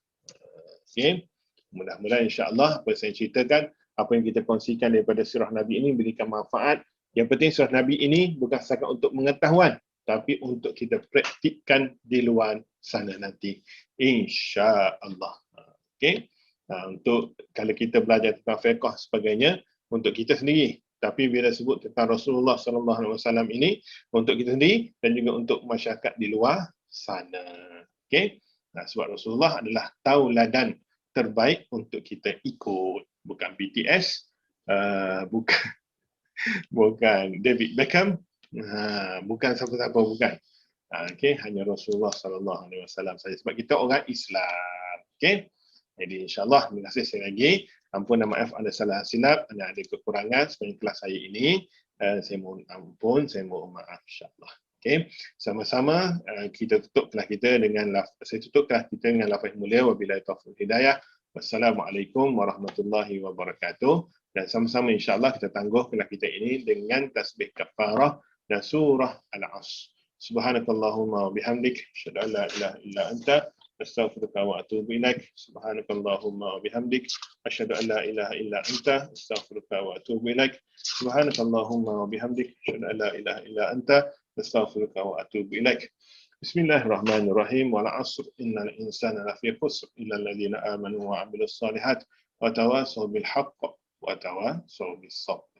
Okey. Mudah-mudahan insya-Allah apa saya ceritakan, apa yang kita kongsikan daripada sirah Nabi ini berikan manfaat. Yang penting sirah Nabi ini bukan sekadar untuk pengetahuan, tapi untuk kita praktikkan di luar sana nanti. Insya-Allah. Okey. Untuk kalau kita belajar tentang fiqh sebagainya untuk kita sendiri, tapi bila sebut tentang Rasulullah SAW ini untuk kita sendiri dan juga untuk masyarakat di luar sana. Okey. Sebab Rasulullah adalah tauladan terbaik untuk kita ikut, bukan BTS, bukan David Beckham, bukan siapa-siapa, bukan. Okey, hanya Rasulullah sallallahu alaihi wasallam saja sebab kita orang Islam. Okey. Jadi insya-Allah terima kasih sekali lagi. Ampun dan maaf ada salah silap, ada kekurangan sepanjang kelas saya ini. Saya mohon ampun, saya mohon maaf insya-Allah. Okey. Sama-sama kita tutup kelas kita dengan saya tutup kelas kita dengan lafaz mulia wabillahi taufiq hidayah. Wassalamualaikum warahmatullahi wabarakatuh. Dan sama-sama insya-Allah kita tangguh kelas kita ini dengan tasbih kafarah dan surah Al-Asr. Subhanakallahumma wa bihamdik, asyhadu an la ilaha illa anta, astaghfiruka wa atubu ilaik. Subhanakallahumma wa bihamdik, asyhadu an la ilaha illa anta, astaghfiruka wa atubu ilaik. Subhanakallahumma wa bihamdik, asyhadu an la ilaha illa anta, astaghfiruka wa atubu ilaik. Bismillahirrahmanirrahim. Wal 'asr innal insana lafi khusr illa alladhina amanu wa 'amilus shalihat wa tawasaw bil haqq wa tawasaw bis sabr.